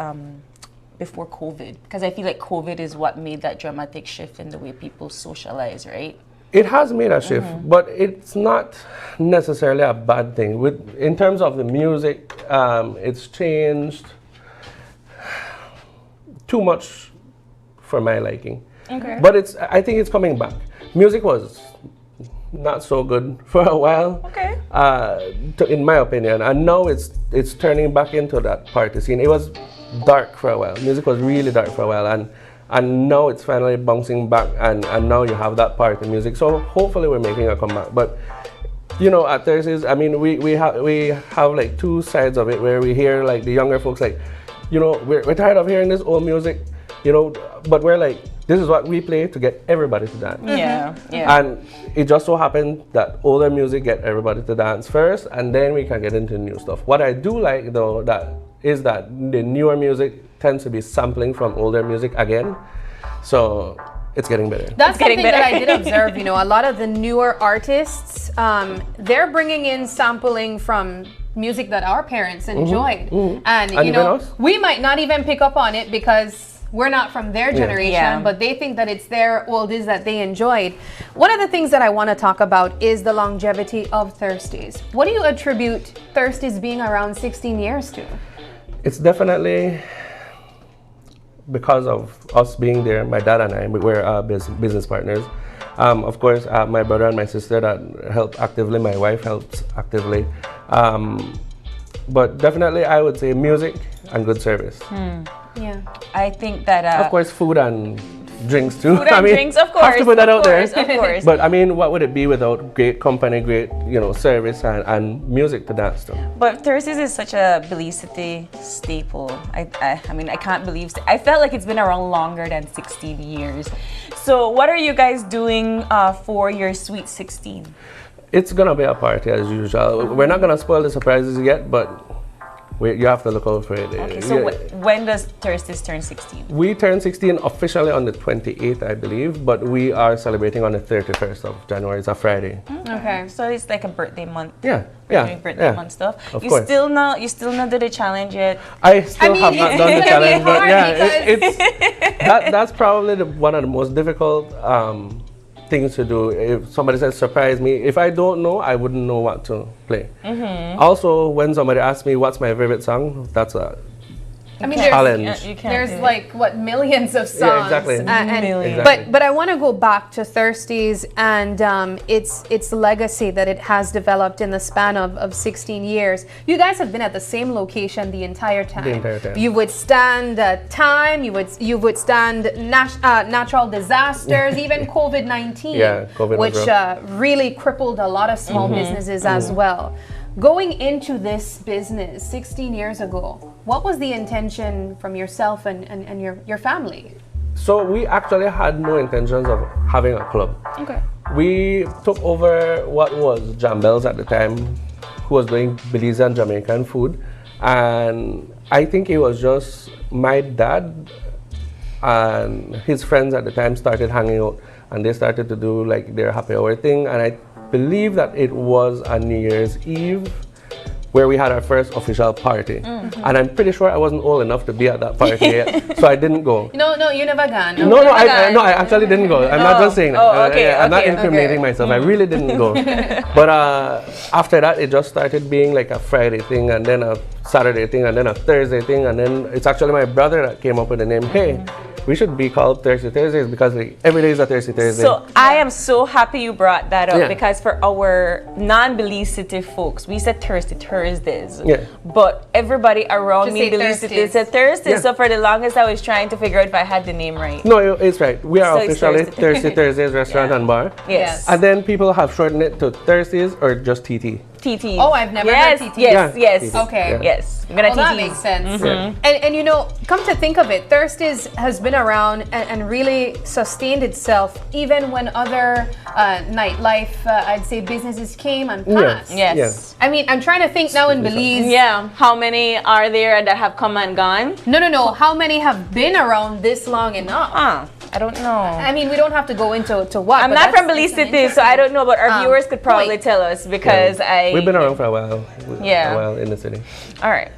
before COVID? Because I feel like COVID is what made that dramatic shift in the way people socialize, right? It has made a shift, but it's not necessarily a bad thing. In terms of the music, it's changed too much for my liking. Okay. But I think it's coming back. Music was not so good for a while. Okay. In my opinion, and now it's turning back into that party scene. It was dark for a while. Music was really dark for a while, and now it's finally bouncing back, and now you have that party music. So hopefully we're making a comeback. But you know, at Thursdays, I mean, we have like two sides of it, where we hear like the younger folks like, you know, we're tired of hearing this old music, you know, but we're like, this is what we play to get everybody to dance. Yeah, yeah. And it just so happened that older music get everybody to dance first, and then we can get into new stuff. What I do like though, is that the newer music tends to be sampling from older music again. So it's getting better. That's something that I did observe. You know, a lot of the newer artists, they're bringing in sampling from music that our parents enjoyed. And you know, we might not even pick up on it because we're not from their generation, but they think that it's their oldies that they enjoyed. One of the things that I want to talk about is the longevity of Thursdays. What do you attribute Thursdays being around 16 years to? It's definitely because of us being there. My dad and I, we're business partners. Of course, my brother and my sister that help actively. My wife helps actively. But definitely, I would say music and good service. Yeah. I think that... of course, food and drinks too. Food and drinks, of course. Have to put that out there. Of course. But I mean, what would it be without great company, great service and music to dance to? But Thursdays is such a Belize City staple. I mean, I can't believe I felt like it's been around longer than 16 years. So what are you guys doing for your Sweet 16? It's gonna be a party as usual. We're not gonna spoil the surprises yet, but you have to look out for it. Okay, so when does Thursdays turn 16? We turn 16 officially on the 28th, I believe, but we are celebrating on the 31st of January. It's a Friday. Okay, so it's like a birthday month. Yeah, doing birthday month stuff. Of you course. still not do the challenge yet? I still have not done the challenge, but yeah, that's probably one of the most difficult things to do. If somebody says surprise me, if I don't know, I wouldn't know what to play. Also, when somebody asks me what's my favorite song, that's a challenge. There's like millions of songs. Yeah, exactly. Exactly. But I want to go back to Thursdays and its legacy that it has developed in the span of 16 years. You guys have been at the same location the entire time. You would stand time. You would stand natural disasters, even COVID-19, which really crippled a lot of small businesses as well. Going into this business 16 years ago, what was the intention from yourself and your family? So we actually had no intentions of having a club. Okay. We took over what was Jambel's at the time, who was doing Belize and Jamaican food. And I think it was just my dad and his friends at the time started hanging out, and they started to do like their happy hour thing. And I believe that it was a New Year's Eve where we had our first official party. And I'm pretty sure I wasn't old enough to be at that party yet, so I didn't go. No, you never gone. No, I actually didn't go. I'm not just saying that. I'm not incriminating myself. I really didn't go. But after that, it just started being like a Friday thing, and then a Saturday thing, and then a Thursday thing, and then it's actually my brother that came up with the name. Hey, we should be called Thirsty Thursdays because every day is a Thirsty Thursday. So I am so happy you brought that up because for our non-Belize City folks, we said Thirsty Thursdays. Yeah. But everybody around me in Belize City said Thursdays. Yeah. So for the longest, I was trying to figure out if I had the name right. No, it's right. We are So it's officially Thursday. Thirsty Thursdays Restaurant and Bar. Yes. And then people have shortened it to Thursdays or just TT. TT. Oh, I've never heard TT. Yes. Okay. Yes. That makes sense. And come to think of it, Thursdays has been around and really sustained itself even when other nightlife, I'd say businesses came and passed. Yes. I mean, I'm trying to think now in Belize. Yeah. How many are there that have come and gone? No. How many have been around this long enough? I don't know. I mean, we don't have to go into what. I'm not from Belize City, so I don't know, but our viewers could probably tell us because we've been around for a while. Yeah. A while in the city. All right.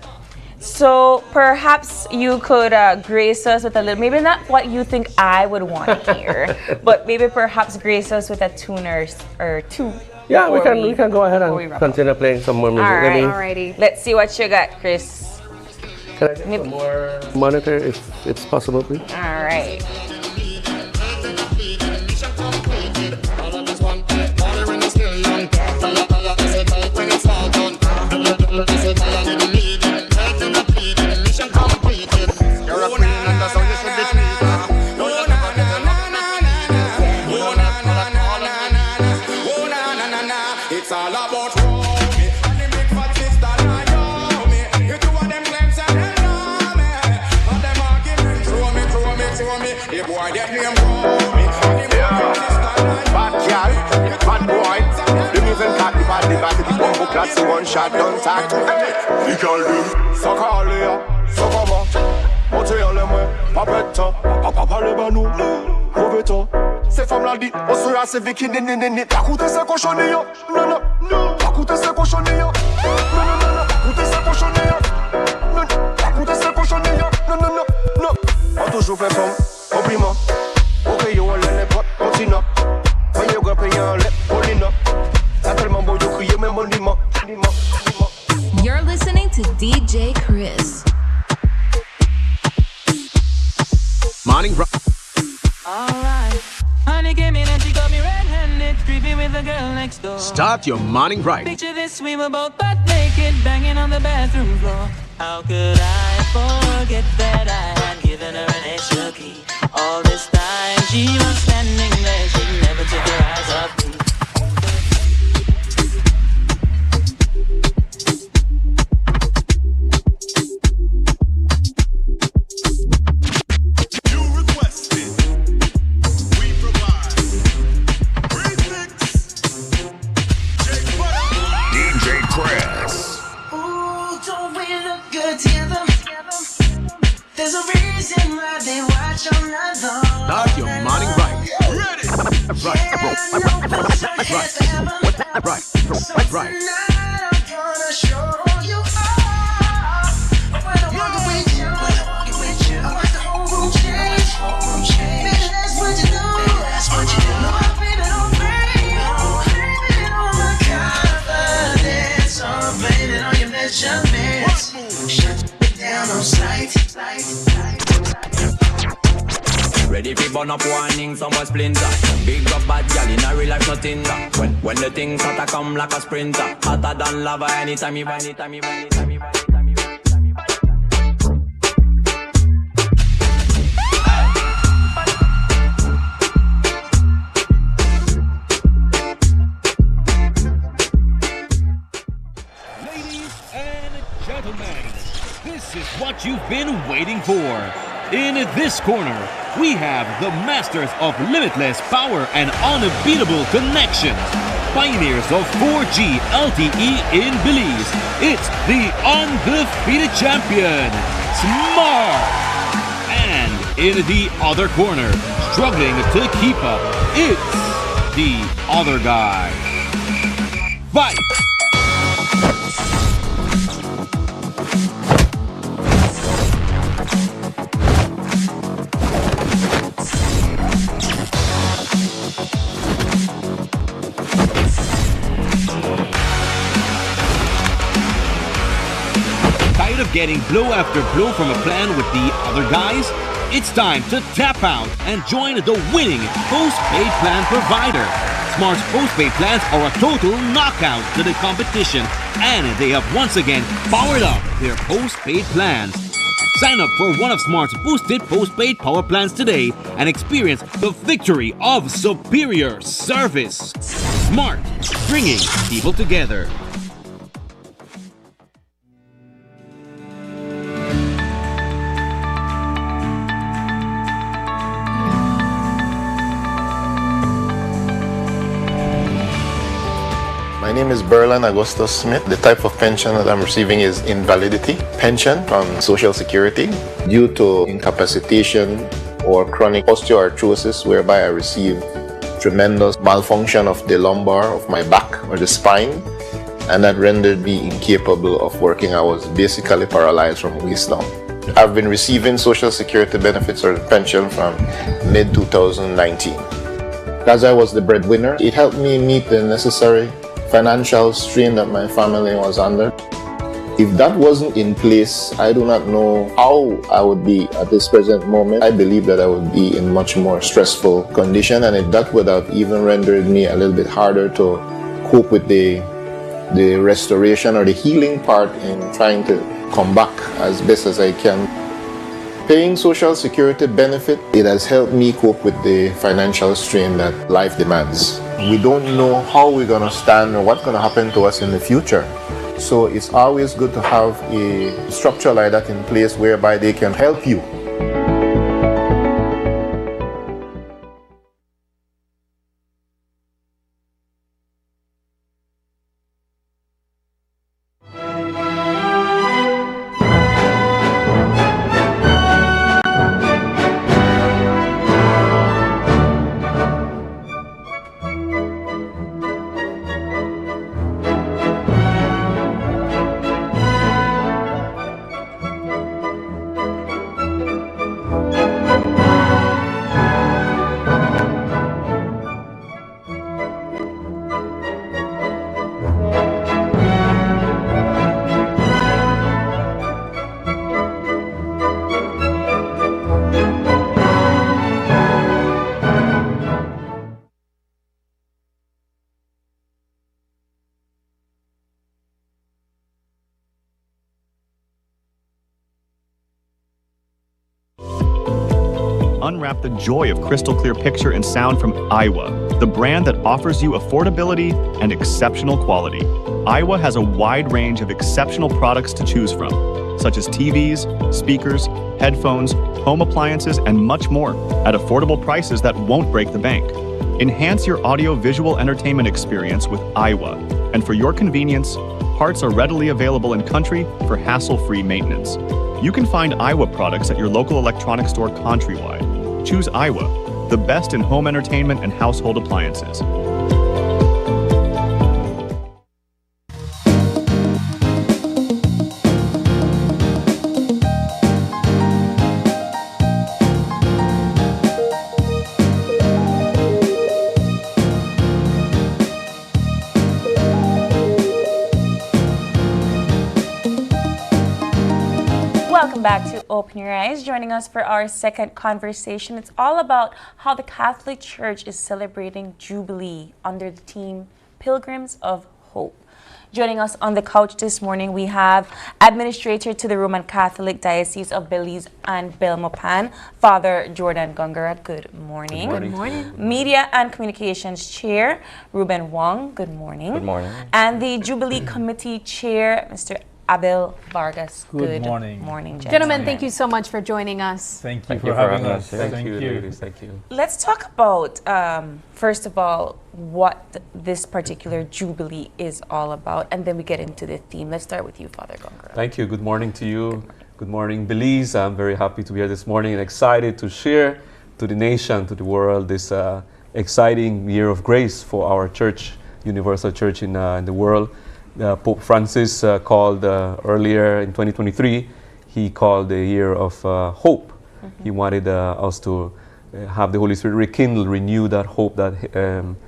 So perhaps you could grace us with a little, maybe not what you think I would want to hear, but maybe perhaps grace us with a tune or two. Yeah, we can go ahead and continue playing some more music. Alrighty. Let's see what you got, Chris. Can I get some more monitor if it's possible, please? All right. That's the one shot, don't talk to me. You can do. So call you, so come on. Montréal, papetta, papa le banou, mauvais C'est femme la dit, on se rasse avec une pas coûter ce cochonneau. Non, pas coûter ce cochonneau. Non, pas coûter ce cochonneau. Non, pas coûter ce cochonneau. Non. On toujours fait comme compliment. Ok, yo, on l'est pas, continue. Mais yo, go payer un lait, Paulina. Ça tellement beau, yo, crier même monument. You're listening to DJ Chris. Morning, bro. Alright. Honey came in and she got me red-handed, creepy with the girl next door. Start your morning right. Picture this, we were both butt naked, banging on the bathroom floor. How could I forget that I had given her an extra key all this time? Start your morning right. Ready. Right. Ready for burn up warning, someone splinter. Big up bad gal in a real life, nothing that. When the things start to come like a sprinter, hotter than lava anytime you run. Ladies and gentlemen, this is what you've been waiting for. In this corner, we have the masters of limitless power and unbeatable connections. Pioneers of 4G LTE in Belize. It's the undefeated champion, Smart. And in the other corner, struggling to keep up, it's the other guy. Fight! Getting blow after blow from a plan with the other guys? It's time to tap out and join the winning postpaid plan provider. Smart's postpaid plans are a total knockout to the competition, and they have once again powered up their postpaid plans. Sign up for one of Smart's boosted postpaid power plans today and experience the victory of superior service. Smart, bringing people together. My name is Berlin Augustus Smith. The type of pension that I'm receiving is invalidity pension from Social Security due to incapacitation or chronic osteoarthritis, whereby I receive tremendous malfunction of the lumbar of my back or the spine, and that rendered me incapable of working. I was basically paralyzed from waist down. I've been receiving Social Security benefits or pension from mid-2019. As I was the breadwinner, it helped me meet the necessary financial strain that my family was under. If that wasn't in place, I do not know how I would be at this present moment. I believe that I would be in much more stressful condition, and that would have even rendered me a little bit harder to cope with the restoration or the healing part in trying to come back as best as I can. Paying Social Security benefit, it has helped me cope with the financial strain that life demands. We don't know how we're going to stand or what's going to happen to us in the future. So it's always good to have a structure like that in place whereby they can help you. Unwrap the joy of crystal clear picture and sound from Aiwa, the brand that offers you affordability and exceptional quality. Aiwa has a wide range of exceptional products to choose from, such as TVs, speakers, headphones, home appliances, and much more at affordable prices that won't break the bank. Enhance your audio-visual entertainment experience with Aiwa, and for your convenience, parts are readily available in country for hassle-free maintenance. You can find Iowa products at your local electronics store countrywide. Choose Iowa, the best in home entertainment and household appliances. Welcome back to Open Your Eyes. Joining us for our second conversation, it's all about how the Catholic Church is celebrating Jubilee under the theme Pilgrims of Hope. Joining us on the couch this morning, we have Administrator to the Roman Catholic Diocese of Belize and Belmopan, Father Jordan Gongora. Good morning. Good morning. Media and Communications Chair, Ruben Wong. Good morning. Good morning. And the Jubilee Committee Chair, Mr. Abel Vargas. Good morning. Morning, Gentlemen, thank you so much for joining us. Thank you for having us. Thank you. Ladies. Thank you. Let's talk about, first of all, what this particular Jubilee is all about, and then we get into the theme. Let's start with you, Father Gongora. Thank you. Good morning to you. Good morning, Belize. I'm very happy to be here this morning and excited to share to the nation, to the world, this exciting year of grace for our church, Universal Church in the world. Pope Francis called earlier in 2023, he called the year of hope. He wanted us to have the Holy Spirit rekindle, renew that hope, that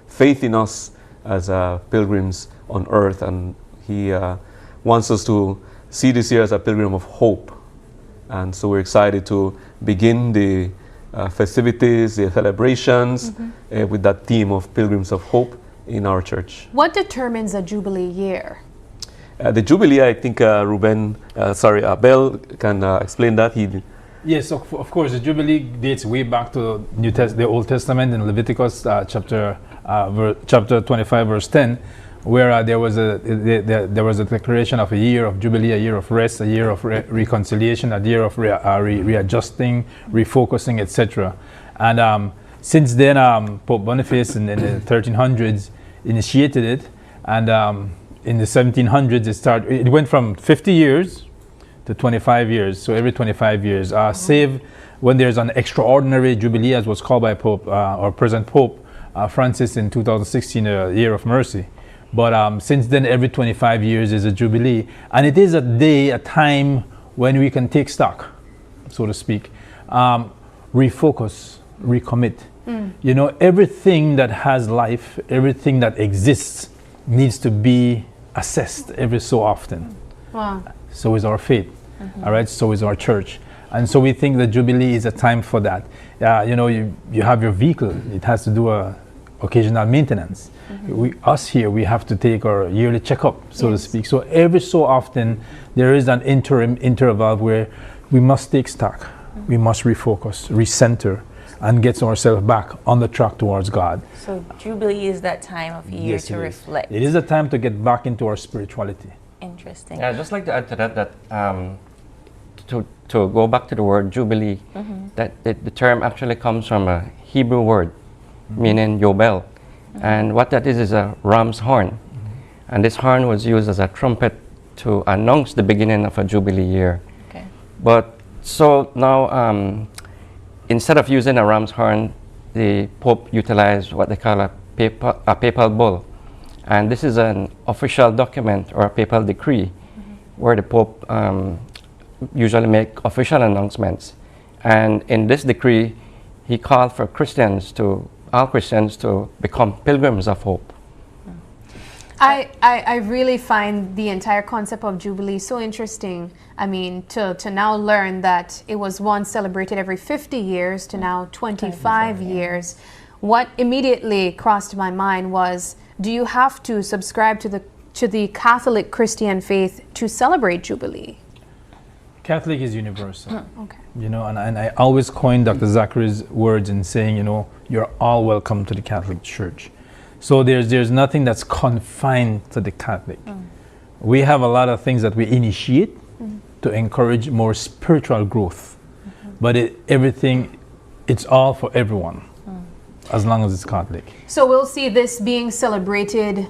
faith in us as pilgrims on earth. And he wants us to see this year as a pilgrim of hope. And so we're excited to begin the festivities, the celebrations with that theme of Pilgrims of Hope in our church. What determines a Jubilee year? The Jubilee, I think Abel can explain that. Yes, of course. The Jubilee dates way back to the Old Testament in Leviticus chapter 25, verse 10, where there was a declaration of a year of Jubilee, a year of rest, a year of reconciliation, a year of readjusting, refocusing, etc. And since then, Pope Boniface in the 1300s initiated it, and in the 1700s it went from 50 years to 25 years, so every 25 years, save when there's an extraordinary Jubilee, as was called by Pope or present Pope Francis in 2016, a year of mercy. But since then, every 25 years is a Jubilee, and it is a day, a time when we can take stock, so to speak, refocus, recommit. You know, everything that has life, everything that exists needs to be assessed every so often. Wow. So is our faith, all right? So is our church. And so we think that Jubilee is a time for that. You know, you have your vehicle, it has to do occasional maintenance. Us here, we have to take our yearly checkup, so to speak. So every so often, there is an interval where we must take stock, we must refocus, recenter, and get ourselves back on the track towards God. So Jubilee is that time of year to reflect. It is a time to get back into our spirituality. Interesting. Yeah, I'd just like to add to that to go back to the word Jubilee, that the term actually comes from a Hebrew word meaning Yobel. And what that is a ram's horn. And this horn was used as a trumpet to announce the beginning of a Jubilee year. Okay. But so now, instead of using a ram's horn, the Pope utilized what they call a papal bull. And this is an official document or a papal decree where the Pope usually make official announcements. And in this decree, he called for all Christians to become pilgrims of hope. I really find the entire concept of Jubilee so interesting. I mean, to now learn that it was once celebrated every 50 years to now 25 years. What immediately crossed my mind was, do you have to subscribe to the Catholic Christian faith to celebrate Jubilee? Catholic is universal. Okay. You know, and I always coin Dr. Zachary's words in saying, you know, you're all welcome to the Catholic Church. So there's nothing that's confined to the Catholic. We have a lot of things that we initiate to encourage more spiritual growth. But it's all for everyone, as long as it's Catholic. So we'll see this being celebrated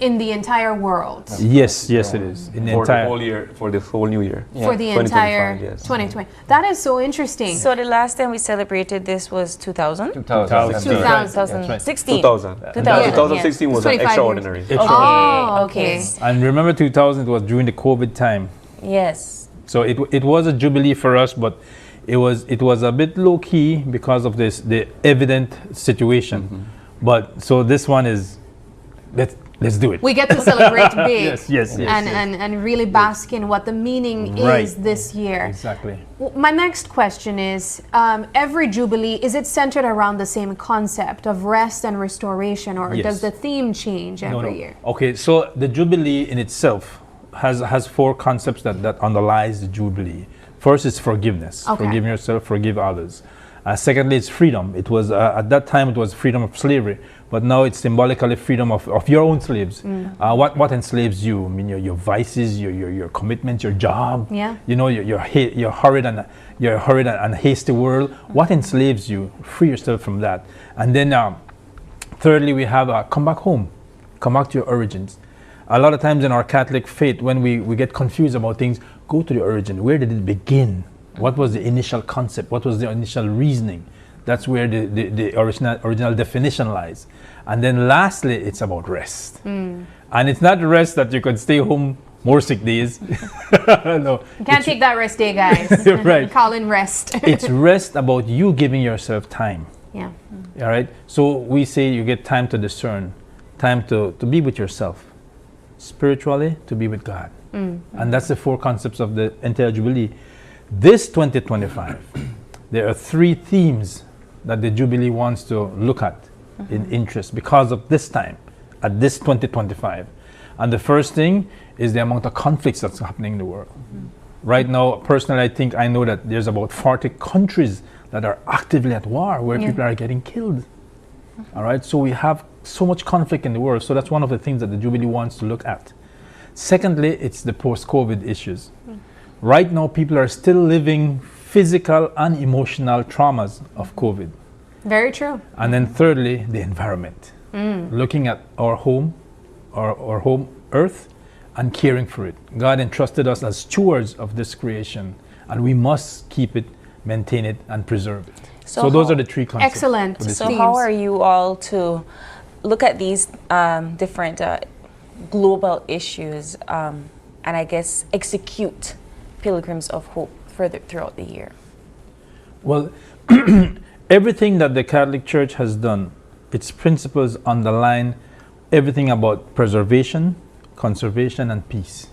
in the entire world. Yes, yes, it is. In the For entire the whole year, for the whole new year. For the entire 2025, yes. 2020. That is so interesting. So the last time we celebrated this was 2000? 2016. 2000. 2016 was 25 extraordinary. years. Oh, okay. And remember 2000, it was during the COVID time. Yes. So it was a jubilee for us, but it was a bit low key because of the evident situation. But so this one is, let's do it. We get to celebrate big. Yes. And really bask in what the meaning is this year. Exactly. My next question is, every Jubilee, is it centered around the same concept of rest and restoration, or Yes. does the theme change every year? Okay, so the Jubilee in itself has four concepts that underlies the Jubilee. First is forgiveness. Okay. Forgive yourself, forgive others. Secondly, it's freedom. It was at that time it was freedom of slavery, but now it's symbolically freedom of your own slaves. What enslaves you? I mean, your vices, your commitments, your job. Yeah. You know, your hurried and hasty world. What enslaves you? Free yourself from that. And then thirdly, we have come back home, come back to your origins. A lot of times in our Catholic faith, when we get confused about things, go to the origin. Where did it begin? What was the initial concept? What was the initial reasoning? That's where the original definition lies. And then lastly, it's about rest. And it's not rest that you could stay home more sick days. No. You can't take that rest day, guys. Right. Call in rest. It's rest about you giving yourself time. Yeah. All right. So we say you get time to discern, time to be with yourself, spiritually to be with God. And that's the four concepts of the entire Jubilee. This 2025, there are three themes that the Jubilee wants to look at in interest because of this time, at this 2025. And the first thing is the amount of conflicts that's happening in the world. Right now, personally, I know that there's about 40 countries that are actively at war, where people are getting killed. All right, so we have so much conflict in the world. So that's one of the things that the Jubilee wants to look at. Secondly, it's the post-COVID issues. Right now, people are still living physical and emotional traumas of COVID. Very true. And then thirdly, the environment. Looking at our home, our home earth, and caring for it. God entrusted us as stewards of this creation, and we must keep it, maintain it, and preserve it. So those are the three concepts. Excellent. So how are you all to look at these different global issues and I guess execute Pilgrims of Hope further throughout the year? Well, everything that the Catholic Church has done, its principles underline everything about preservation, conservation, and peace.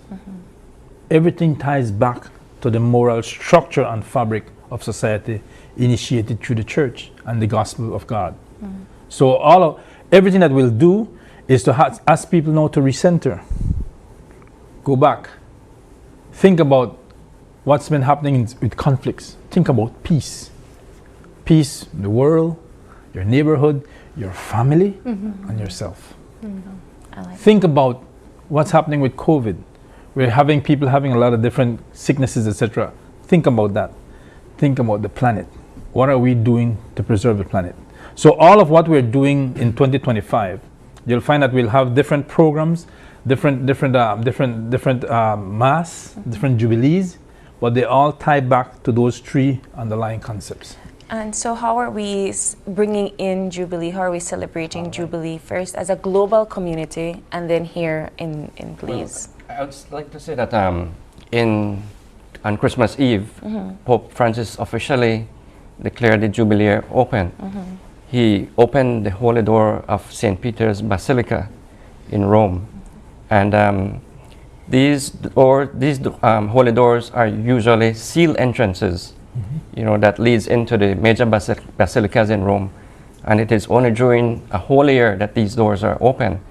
Everything ties back to the moral structure and fabric of society initiated through the Church and the gospel of God. So everything that we'll do is to ask people now to recenter, go back, think about what's been happening with conflicts. Think about peace. Peace in the world, your neighborhood, your family, and yourself. Think about what's happening with COVID. We're having people having a lot of different sicknesses, etc. Think about that. Think about the planet. What are we doing to preserve the planet? So all of what we're doing in 2025, you'll find that we'll have different programs, different mass, different jubilees, but they all tie back to those three underlying concepts. And so how are we bringing in Jubilee? How are we celebrating Jubilee first as a global community and then here in Belize? Well, I would like to say that on Christmas Eve, Pope Francis officially declared the Jubilee year open. He opened the holy door of St. Peter's Basilica in Rome. And these holy doors are usually sealed entrances, that leads into the major basilicas in Rome. And it is only during a holy year that these doors are open.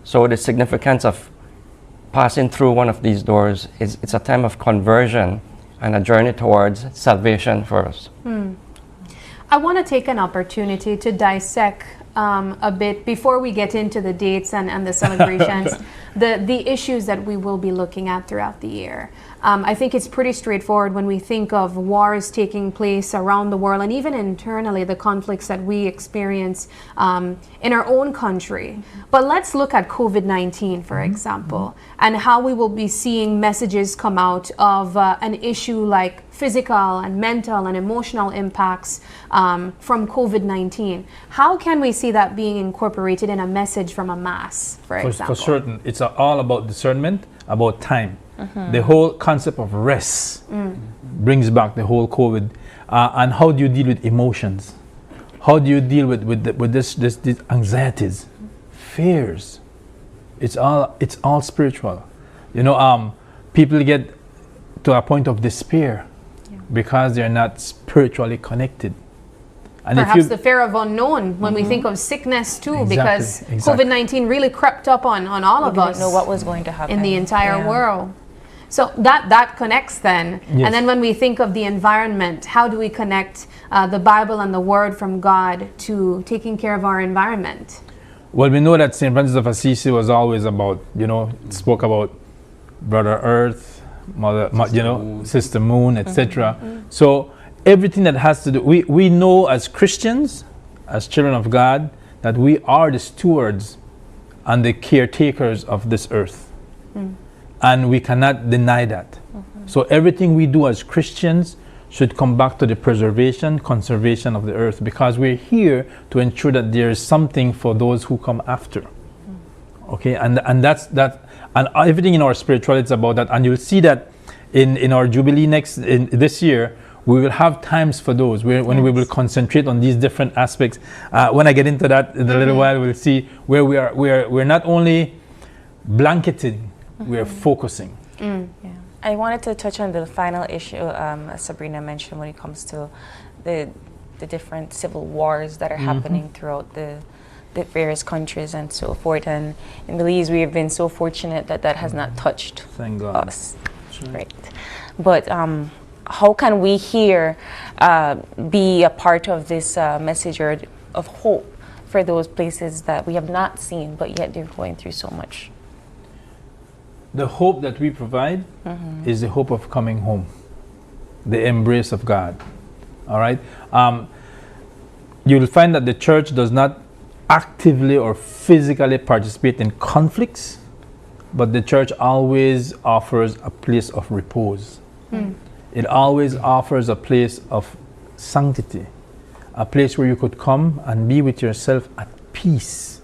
So the significance of passing through one of these doors it's a time of conversion and a journey towards salvation for us. I want to take an opportunity to dissect a bit before we get into the dates and the celebrations, the issues that we will be looking at throughout the year. I think it's pretty straightforward when we think of wars taking place around the world and even internally, the conflicts that we experience in our own country. But let's look at COVID-19, for example, and how we will be seeing messages come out of an issue like physical and mental and emotional impacts from COVID-19. How can we see that being incorporated in a message from a mass, for example? For certain, it's all about discernment, about time. The whole concept of rest brings back the whole COVID. And how do you deal with emotions? How do you deal with these anxieties, fears? It's all spiritual. You know, people get to a point of despair because they're not spiritually connected. And perhaps the fear of unknown when we think of sickness too, because COVID-19 really crept up on all of us. We didn't know what was going to happen in the entire world. So that connects then. Yes. And then when we think of the environment, how do we connect the Bible and the Word from God to taking care of our environment? Well, we know that St. Francis of Assisi was always about, spoke about Brother Earth, Mother, Sister Moon, etc. So everything that has to do, we know as Christians, as children of God, that we are the stewards and the caretakers of this earth. And we cannot deny that. So everything we do as Christians should come back to the preservation, conservation of the earth, because we're here to ensure that there is something for those who come after. Okay, and that's that, and everything in our spirituality is about that. And you'll see that in our Jubilee this year, we will have times for those when we will concentrate on these different aspects. When I get into that in a little while, we'll see where we're not only blanketing, we're focusing. I wanted to touch on the final issue, as Sabrina mentioned, when it comes to the different civil wars that are happening throughout the various countries and so forth. And in Belize, we have been so fortunate that has not touched us. Right. But how can we here be a part of this message of hope for those places that we have not seen, but yet they're going through so much? The hope that we provide is the hope of coming home, the embrace of God. All right? You'll find that the church does not actively or physically participate in conflicts, but the church always offers a place of repose. It always offers a place of sanctity, a place where you could come and be with yourself at peace.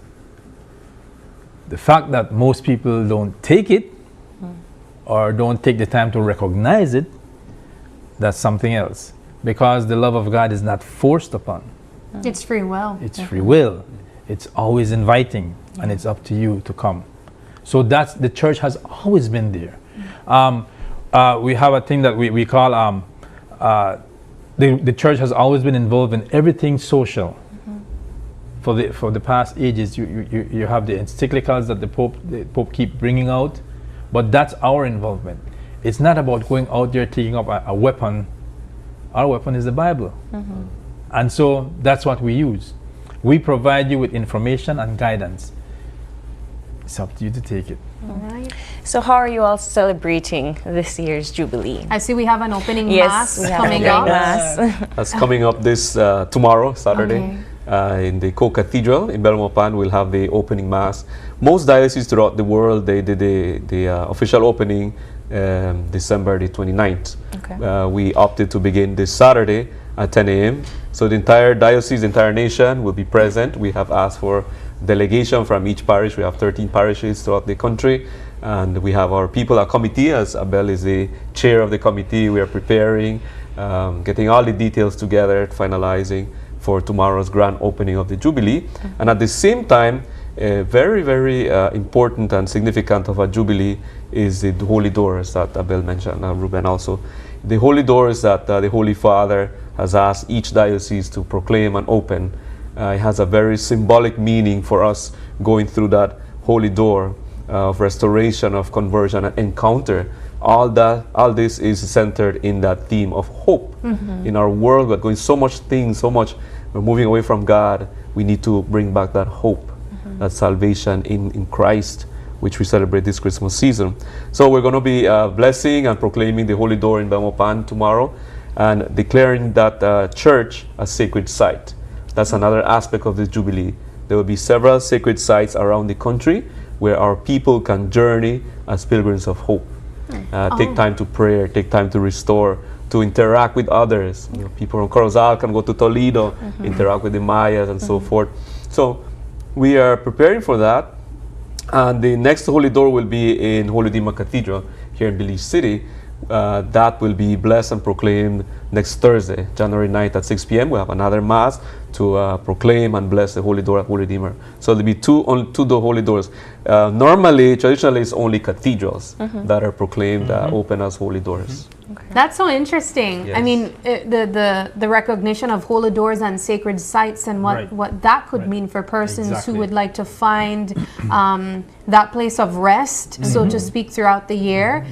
The fact that most people don't take it or don't take the time to recognize it, that's something else. Because the love of God is not forced upon. It's free will. It's free will. It's always inviting, and it's up to you to come. So that's, the church has always been there. We have a thing that we call, the church has always been involved in everything social. For the past ages, you have the encyclicals that the Pope keep bringing out, but that's our involvement. It's not about going out there taking up a weapon. Our weapon is the Bible. And so that's what we use. We provide you with information and guidance. It's up to you to take it. All right. So how are you all celebrating this year's Jubilee? I see we have an opening Yes, mass coming up. That's coming up this tomorrow, Saturday. In the Co-Cathedral in Belmopan, we'll have the opening mass. Most dioceses throughout the world, they did the official opening December the 29th. We opted to begin this Saturday at 10 a.m. So the entire diocese, the entire nation will be present. We have asked for delegation from each parish. We have 13 parishes throughout the country. And we have our people, our committee, as Abel is the chair of the committee. We are preparing, getting all the details together, finalizing for tomorrow's grand opening of the Jubilee. And at the same time, very, very important and significant of a Jubilee is the Holy Doors that Abel mentioned, Ruben also. The Holy Doors that the Holy Father has asked each diocese to proclaim and open. It has a very symbolic meaning for us going through that holy door of restoration, of conversion and encounter. All this is centered in that theme of hope. In our world, we're going so much things, so much, we're moving away from God. We need to bring back that hope, that salvation in Christ, which we celebrate this Christmas season. So we're going to be blessing and proclaiming the Holy Door in Belmopan tomorrow, and declaring that church a sacred site. That's another aspect of the Jubilee. There will be several sacred sites around the country where our people can journey as pilgrims of hope. Take time to pray, take time to restore, to interact with others. You know, people from Corozal can go to Toledo, interact with the Mayas and so forth. So we are preparing for that. And the next Holy Door will be in Holy Dima Cathedral here in Belize City. That will be blessed and proclaimed next Thursday, January 9th at 6 p.m. We'll have another Mass to proclaim and bless the Holy Door at Holy Redeemer. So there'll be two Holy Doors. Normally, traditionally, it's only cathedrals that are proclaimed open as Holy Doors. That's so interesting. Yes. I mean, the recognition of holy doors and sacred sites, and what that could mean for persons who would like to find that place of rest, so to speak, throughout the year.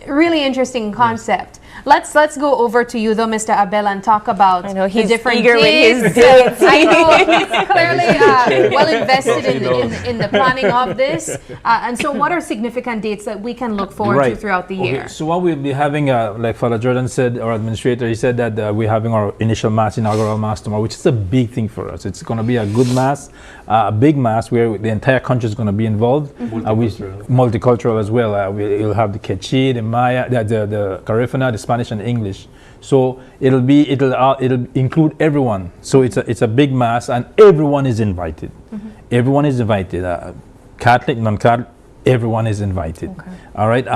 Really interesting concept. Let's go over to you though, Mr. Abel, and talk about the different eager days. with his dates. I know he's clearly well invested in the planning of this. And so, what are significant dates that we can look forward to throughout the year? So what we'll be having, like Father Jordan said, our administrator, he said that we're having our initial Mass, inaugural Mass tomorrow, which is a big thing for us. It's going to be a good Mass, a big Mass where the entire country is going to be involved. Multicultural as well. We'll have the Quechua, the Maya, the Garifuna, the Spanish and English. So it'll include everyone. So it's a big Mass, and everyone is invited. Everyone is invited. Catholic, non-Catholic, everyone is invited. All right,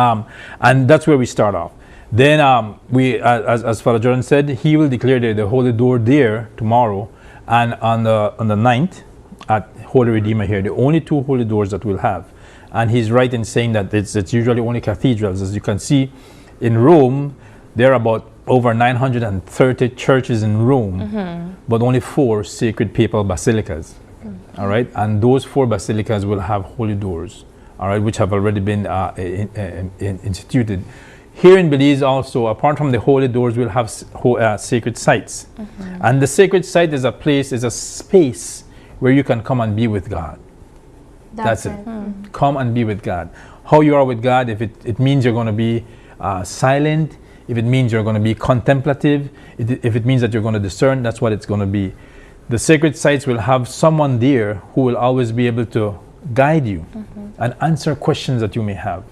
and that's where we start off. Then we, as Father Jordan said, he will declare the Holy Door there tomorrow, and on the 9th at Holy Redeemer here, the only two Holy Doors that we'll have. And he's right in saying that it's usually only cathedrals. As you can see, in Rome, there are about over 930 churches in Rome, but only 4 sacred papal basilicas. All right, and those 4 basilicas will have holy doors, all right, which have already been instituted. Here in Belize also, apart from the holy doors, we'll have sacred sites. And the sacred site is a place, is a space where you can come and be with God. That's it. Come and be with God. How you are with God, if it means you're going to be silent, if it means you're going to be contemplative, if it means that you're going to discern, that's what it's going to be. The sacred sites will have someone there who will always be able to guide you and answer questions that you may have.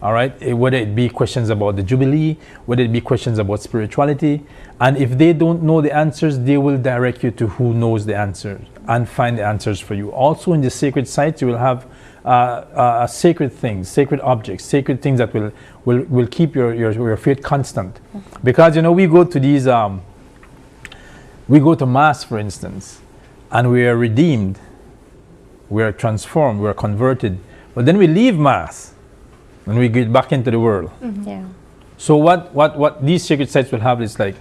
All right, whether it be questions about the Jubilee, whether it be questions about spirituality, and if they don't know the answers, they will direct you to who knows the answers and find the answers for you. Also, in the sacred sites, you will have sacred things, sacred objects, sacred things that will keep your faith constant. Because we go to these, we go to Mass, for instance, and we are redeemed, we are transformed, we are converted, but then we leave Mass. And we get back into the world. So what these sacred sites will have is like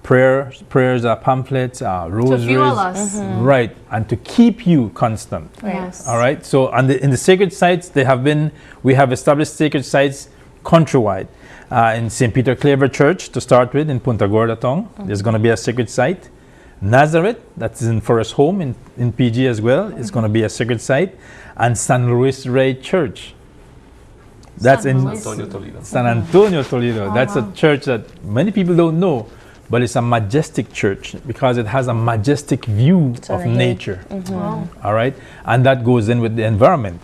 prayers, pamphlets, rosaries. To fuel us. Right, and to keep you constant. Yes. All right, so in the sacred sites, we have established sacred sites countrywide. In St. Peter Claver Church, to start with, in Punta Gorda Town, there's going to be a sacred site. Nazareth, that's in Forest Home in PG as well, is going to be a sacred site. And San Luis Rey Church. That's in San Antonio, Toledo. That's a church that many people don't know, but it's a majestic church because it has a majestic view of nature. All right, and that goes in with the environment.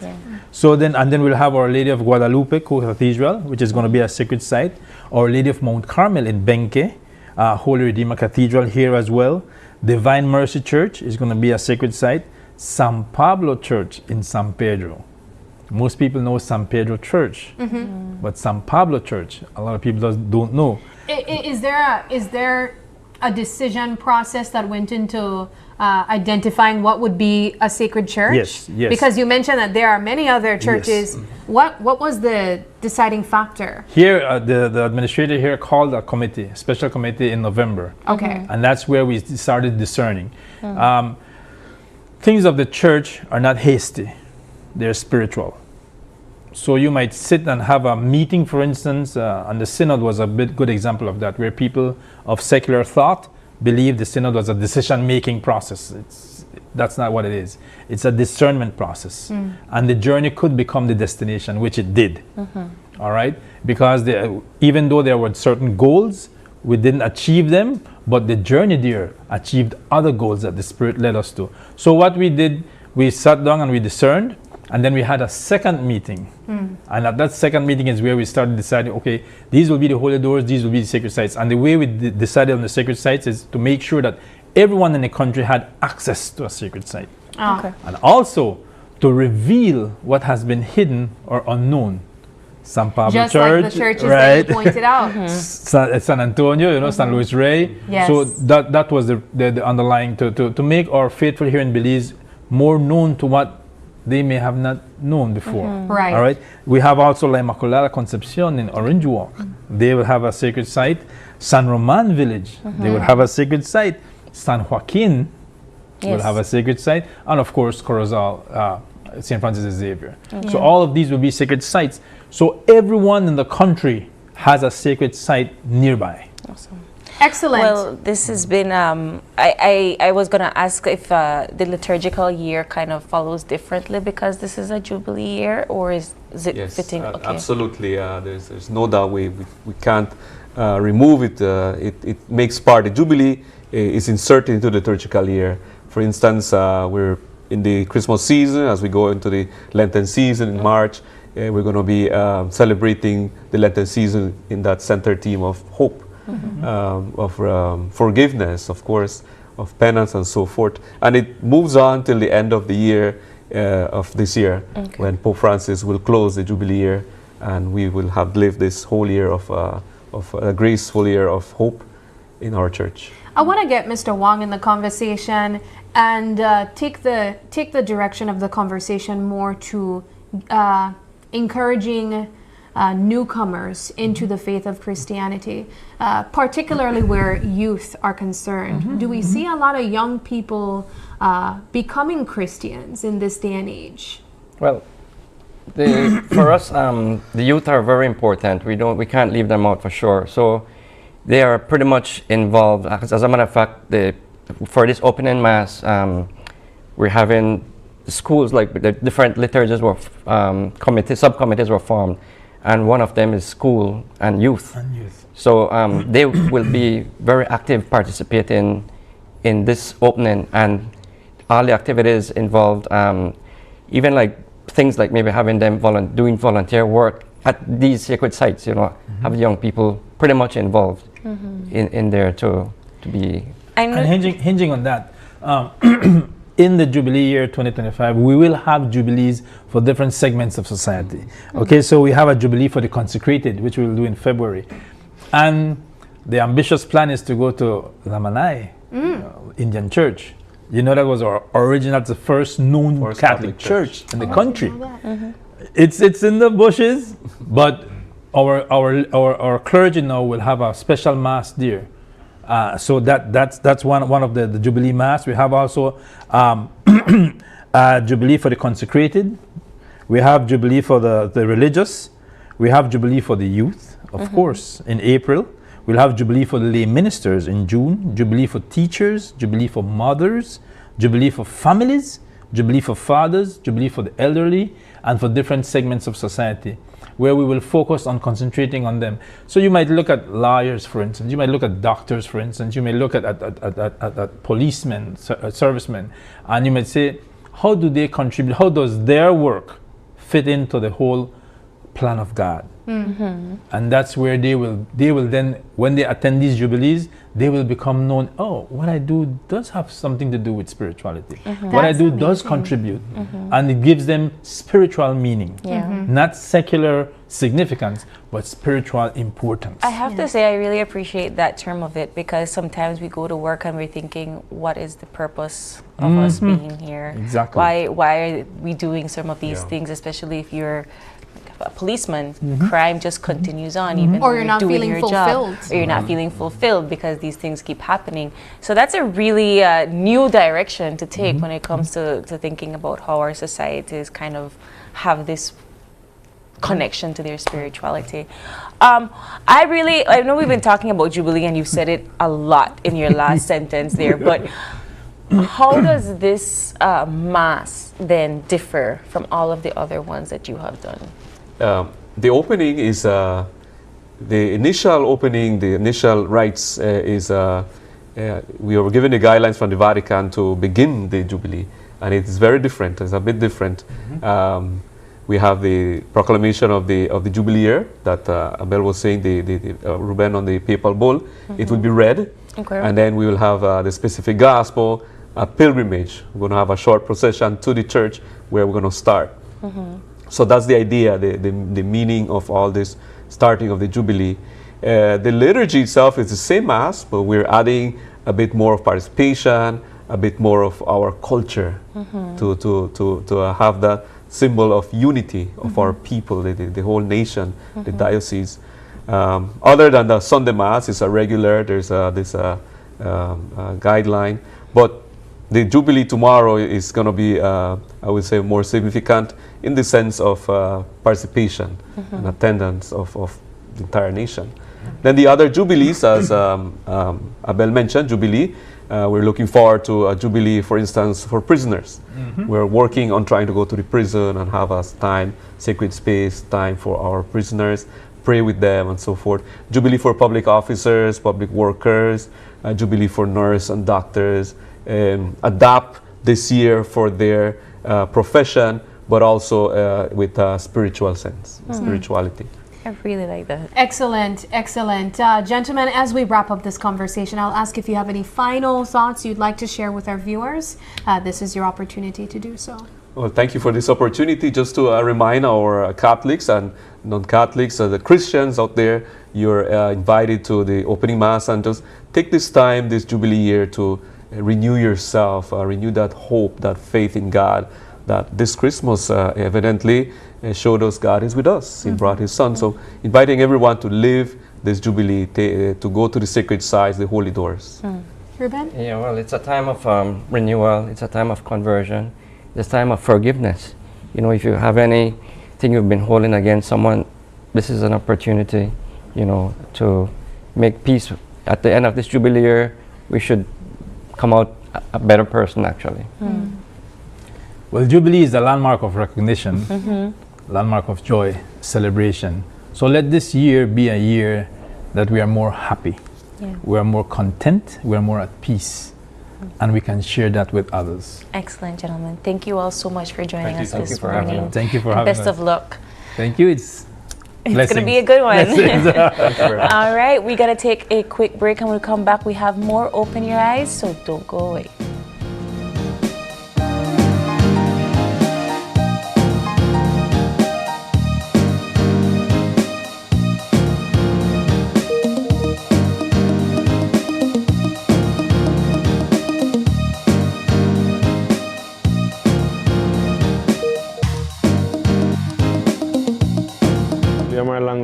So then we'll have Our Lady of Guadalupe Cathedral, which is going to be a sacred site. Our Lady of Mount Carmel in Benque, Holy Redeemer Cathedral here as well. Divine Mercy Church is going to be a sacred site. San Pablo Church in San Pedro. Most people know San Pedro Church, but San Pablo Church, a lot of people don't know. Is there a decision process that went into identifying what would be a sacred church? Yes. Because you mentioned that there are many other churches. Yes. What was the deciding factor? Here, the administrator here called a committee, a special committee in November. Okay. And that's where we started discerning. Things of the church are not hasty. They're spiritual. So you might sit and have a meeting, for instance, and the synod was a good example of that, where people of secular thought believed the synod was a decision-making process. That's not what it is. It's a discernment process. And the journey could become the destination, which it did. All right? Because even though there were certain goals, we didn't achieve them, but the journey there achieved other goals that the Spirit led us to. So what we did, we sat down and we discerned, and then we had a second meeting. And at that second meeting is where we started deciding, okay, these will be the holy doors, these will be the sacred sites. And the way we decided on the sacred sites is to make sure that everyone in the country had access to a sacred site. Okay. And also to reveal what has been hidden or unknown. San Pablo Just Church, like the churches right? that you pointed out. San Antonio, you know, San Luis Rey. Yes. So that was the underlying to make our faithful here in Belize more known to what they may have not known before. Right. All right. We have also La Immaculada Concepcion in Orange Walk. They will have a sacred site. San Roman Village, they will have a sacred site. San Joaquin will have a sacred site. And of course, Corozal, St. Francis Xavier. So all of these will be sacred sites. So everyone in the country has a sacred site nearby. Awesome. Excellent. Well, this has been, I was going to ask if the liturgical year kind of follows differently because this is a Jubilee year, or is it fitting? Okay. Absolutely. There's no doubt we can't remove it. It makes part. The Jubilee is inserted into the liturgical year. For instance, we're in the Christmas season. As we go into the Lenten season in March, we're going to be celebrating the Lenten season in that center theme of hope. Of forgiveness, of course, of penance and so forth. And it moves on till the end of the year, of this year, when Pope Francis will close the Jubilee year, and we will have lived this whole year of a graceful year of hope in our church. I want to get Mr. Wong in the conversation and take the direction of the conversation more to encouraging newcomers into the faith of Christianity, particularly where youth are concerned. Do we see a lot of young people becoming Christians in this day and age? Well, for us, the youth are very important. We can't leave them out for sure. So they are pretty much involved. As a matter of fact, for this opening mass, we're having schools, like the different liturgies were subcommittees were formed. And one of them is school and youth. So they will be very active participating in this opening, and all the activities involved, even like things like maybe having them doing volunteer work at these sacred sites, have young people pretty much involved in there to be. And hinging on that, in the Jubilee year 2025, we will have Jubilees for different segments of society. Okay, so we have a Jubilee for the consecrated, which we will do in February. And the ambitious plan is to go to Lamanai, Indian church. That was our original, the first known Catholic church in the country. It's in the bushes, but our clergy now will have a special mass there. So that's one of the Jubilee Mass. We have also Jubilee for the consecrated. We have Jubilee for the religious. We have Jubilee for the youth, of course, in April. We'll have Jubilee for the lay ministers in June. Jubilee for teachers. Jubilee for mothers. Jubilee for families. Jubilee for fathers. Jubilee for the elderly, and for different segments of society, where we will focus on concentrating on them. So you might look at lawyers, for instance. You might look at doctors, for instance. You may look at policemen, servicemen, and you might say, how do they contribute? How does their work fit into the whole plan of God? And that's where they will then, when they attend these jubilees, they will become known. Oh, what I do does have something to do with spirituality. What I do does contribute, and it gives them spiritual meaning, not secular significance, but spiritual importance. I have to say, I really appreciate that term of it, because sometimes we go to work and we're thinking, what is the purpose of us being here? Exactly. Why are we doing some of these things, especially if you're a policeman? Crime just continues on, even or when you're not doing feeling your fulfilled. job, or you're not feeling fulfilled because these things keep happening. So that's a really new direction to take when it comes to thinking about how our societies kind of have this connection to their spirituality. I know we've been talking about Jubilee, and you've said it a lot in your last sentence there, but How does this Mass then differ from all of the other ones that you have done? The opening is, the initial opening, the initial rites is, we were given the guidelines from the Vatican to begin the Jubilee, and it is very different. It's a bit different. We have the proclamation of the Jubilee year that Abel was saying, the Ruben on the papal bull. It will be read, and then we will have the specific gospel, a pilgrimage. We're going to have a short procession to the church where we're going to start. So that's the idea, the meaning of all this starting of the Jubilee. The liturgy itself is the same Mass, but we're adding a bit more of participation, a bit more of our culture to have that symbol of unity of our people, the whole nation, the diocese. Other than the Sunday Mass, it's a regular, there's this guideline, but the Jubilee tomorrow is going to be, I would say, more significant in the sense of participation and attendance of the entire nation. Then the other Jubilees, as Abel mentioned, Jubilee, we're looking forward to a Jubilee, for instance, for prisoners. We're working on trying to go to the prison and have a time, sacred space, time for our prisoners, pray with them and so forth. Jubilee for public officers, public workers, Jubilee for nurses and doctors, adapt this year for their profession, but also with a spiritual sense, spirituality. I really like that. Excellent, excellent. Gentlemen, as we wrap up this conversation, I'll ask if you have any final thoughts you'd like to share with our viewers. This is your opportunity to do so. Well, thank you for this opportunity. Just to remind our Catholics and non-Catholics, the Christians out there, you're invited to the opening Mass, and just take this time, this Jubilee year, to renew yourself, renew that hope, that faith in God, that this Christmas evidently showed us God is with us. He brought His Son. So inviting everyone to live this Jubilee, to go to the sacred sites, the holy doors. Ruben? Yeah, well, it's a time of renewal. It's a time of conversion. It's a time of forgiveness. You know, if you have anything you've been holding against someone, this is an opportunity, you know, to make peace. At the end of this Jubilee year, we should come out a better person, actually. Well, Jubilee is a landmark of recognition, landmark of joy, celebration. So let this year be a year that we are more happy, we are more content, we are more at peace, and we can share that with others. Excellent, gentlemen. Thank you all so much for joining us this morning. Thank you for having us. Best of luck. Thank you. It's going to be a good one. All right, we got to take a quick break, and we'll come back. We have more Open Your Eyes, so don't go away.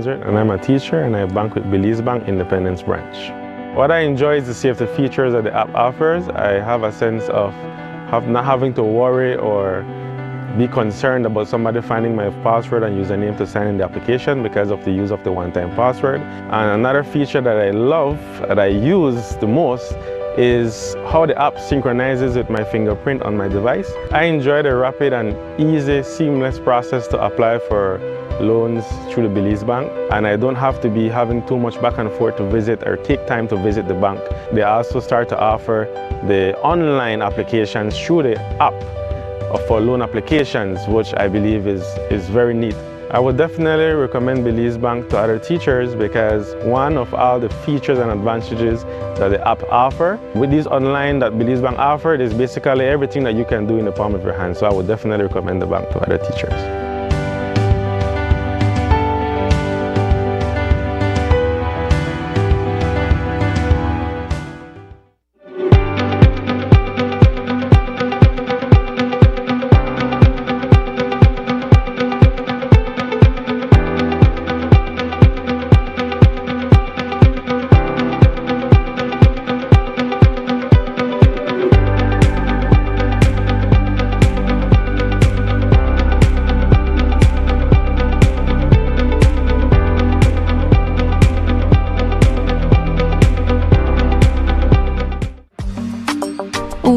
And I'm a teacher, and I bank with Belize Bank Independence Branch. What I enjoy is to see if the features that the app offers. I have a sense of not having to worry or be concerned about somebody finding my password and username to sign in the application because of the use of the one-time password. And another feature that I love, that I use the most, is how the app synchronizes with my fingerprint on my device. I enjoy the rapid and easy, seamless process to apply for loans through the Belize Bank, and I don't have to be having too much back and forth to visit or take time to visit the bank. They also start to offer the online applications through the app for loan applications, which I believe is very neat. I would definitely recommend Belize Bank to other teachers because one of all the features and advantages that the app offer with these online that Belize Bank offered is basically everything that you can do in the palm of your hand. So I would definitely recommend the bank to other teachers.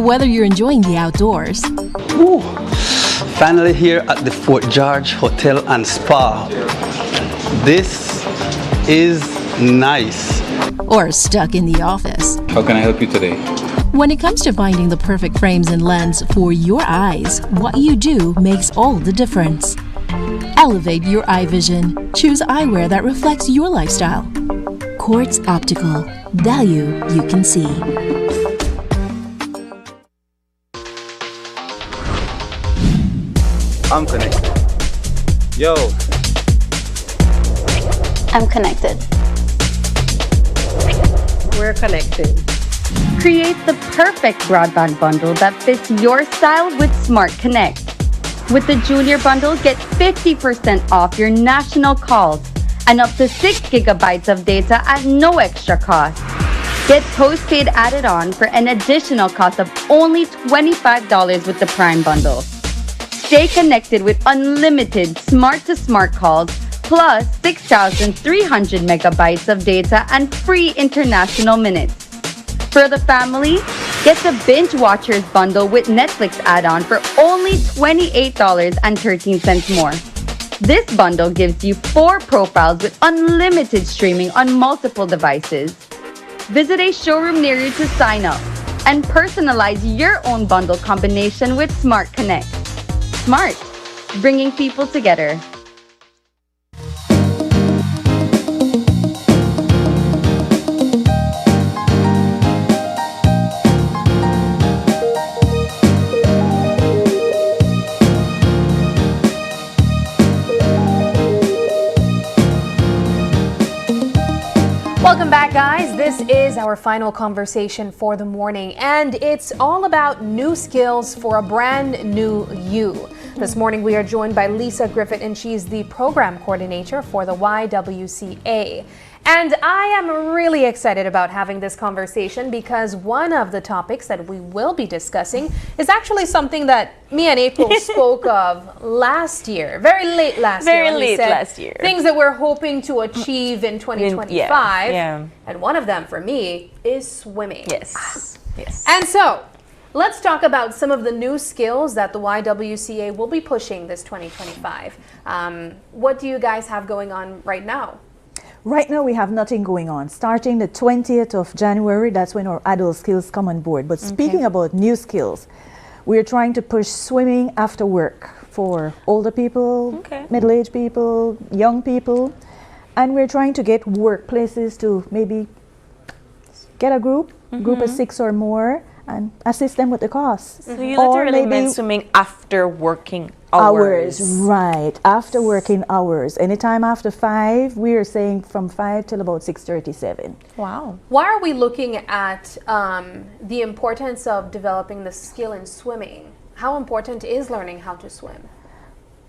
Whether you're enjoying the outdoors, Ooh, finally here at the Fort George Hotel and Spa. This is nice. or stuck in the office. How can I help you today? When it comes to finding the perfect frames and lens for your eyes, what you do makes all the difference. Elevate your eye vision. Choose eyewear that reflects your lifestyle. Quartz Optical. Value you can see. I'm connected. Yo. I'm connected. We're connected. Create the perfect broadband bundle that fits your style with Smart Connect. With the Junior Bundle, get 50% off your national calls and up to 6 gigabytes of data at no extra cost. Get postpaid added on for an additional cost of only $25 with the Prime Bundle. Stay connected with unlimited smart-to-smart calls plus 6,300 megabytes of data and free international minutes. For the family, get the Binge Watchers bundle with Netflix add-on for only $28.13 more. This bundle gives you 4 profiles with unlimited streaming on multiple devices. Visit a showroom near you to sign up and personalize your own bundle combination with Smart Connect. Smart, bringing people together. Welcome back, guys. This is our final conversation for the morning, and it's all about new skills for a brand new you. This morning, we are joined by Lisa Griffith, and she's the program coordinator for the YWCA. And I am really excited about having this conversation because one of the topics that we will be discussing is actually something that me and April spoke of last year, very late last year. Very late last year. Things that we're hoping to achieve in 2025. Yeah. And one of them for me is swimming. Yes. Yes. And so, let's talk about some of the new skills that the YWCA will be pushing this 2025. What do you guys have going on right now? Right now, we have nothing going on. Starting the 20th of January, that's when our adult skills come on board. But speaking about new skills, we're trying to push swimming after work for older people, middle-aged people, young people. And we're trying to get workplaces to maybe get a group of 6 or more, and assist them with the costs. So you literally meant swimming after working hours. Right, after working hours. Anytime after 5, we are saying from 5 till about 6:37. Wow. Why are we looking at the importance of developing the skill in swimming? How important is learning how to swim?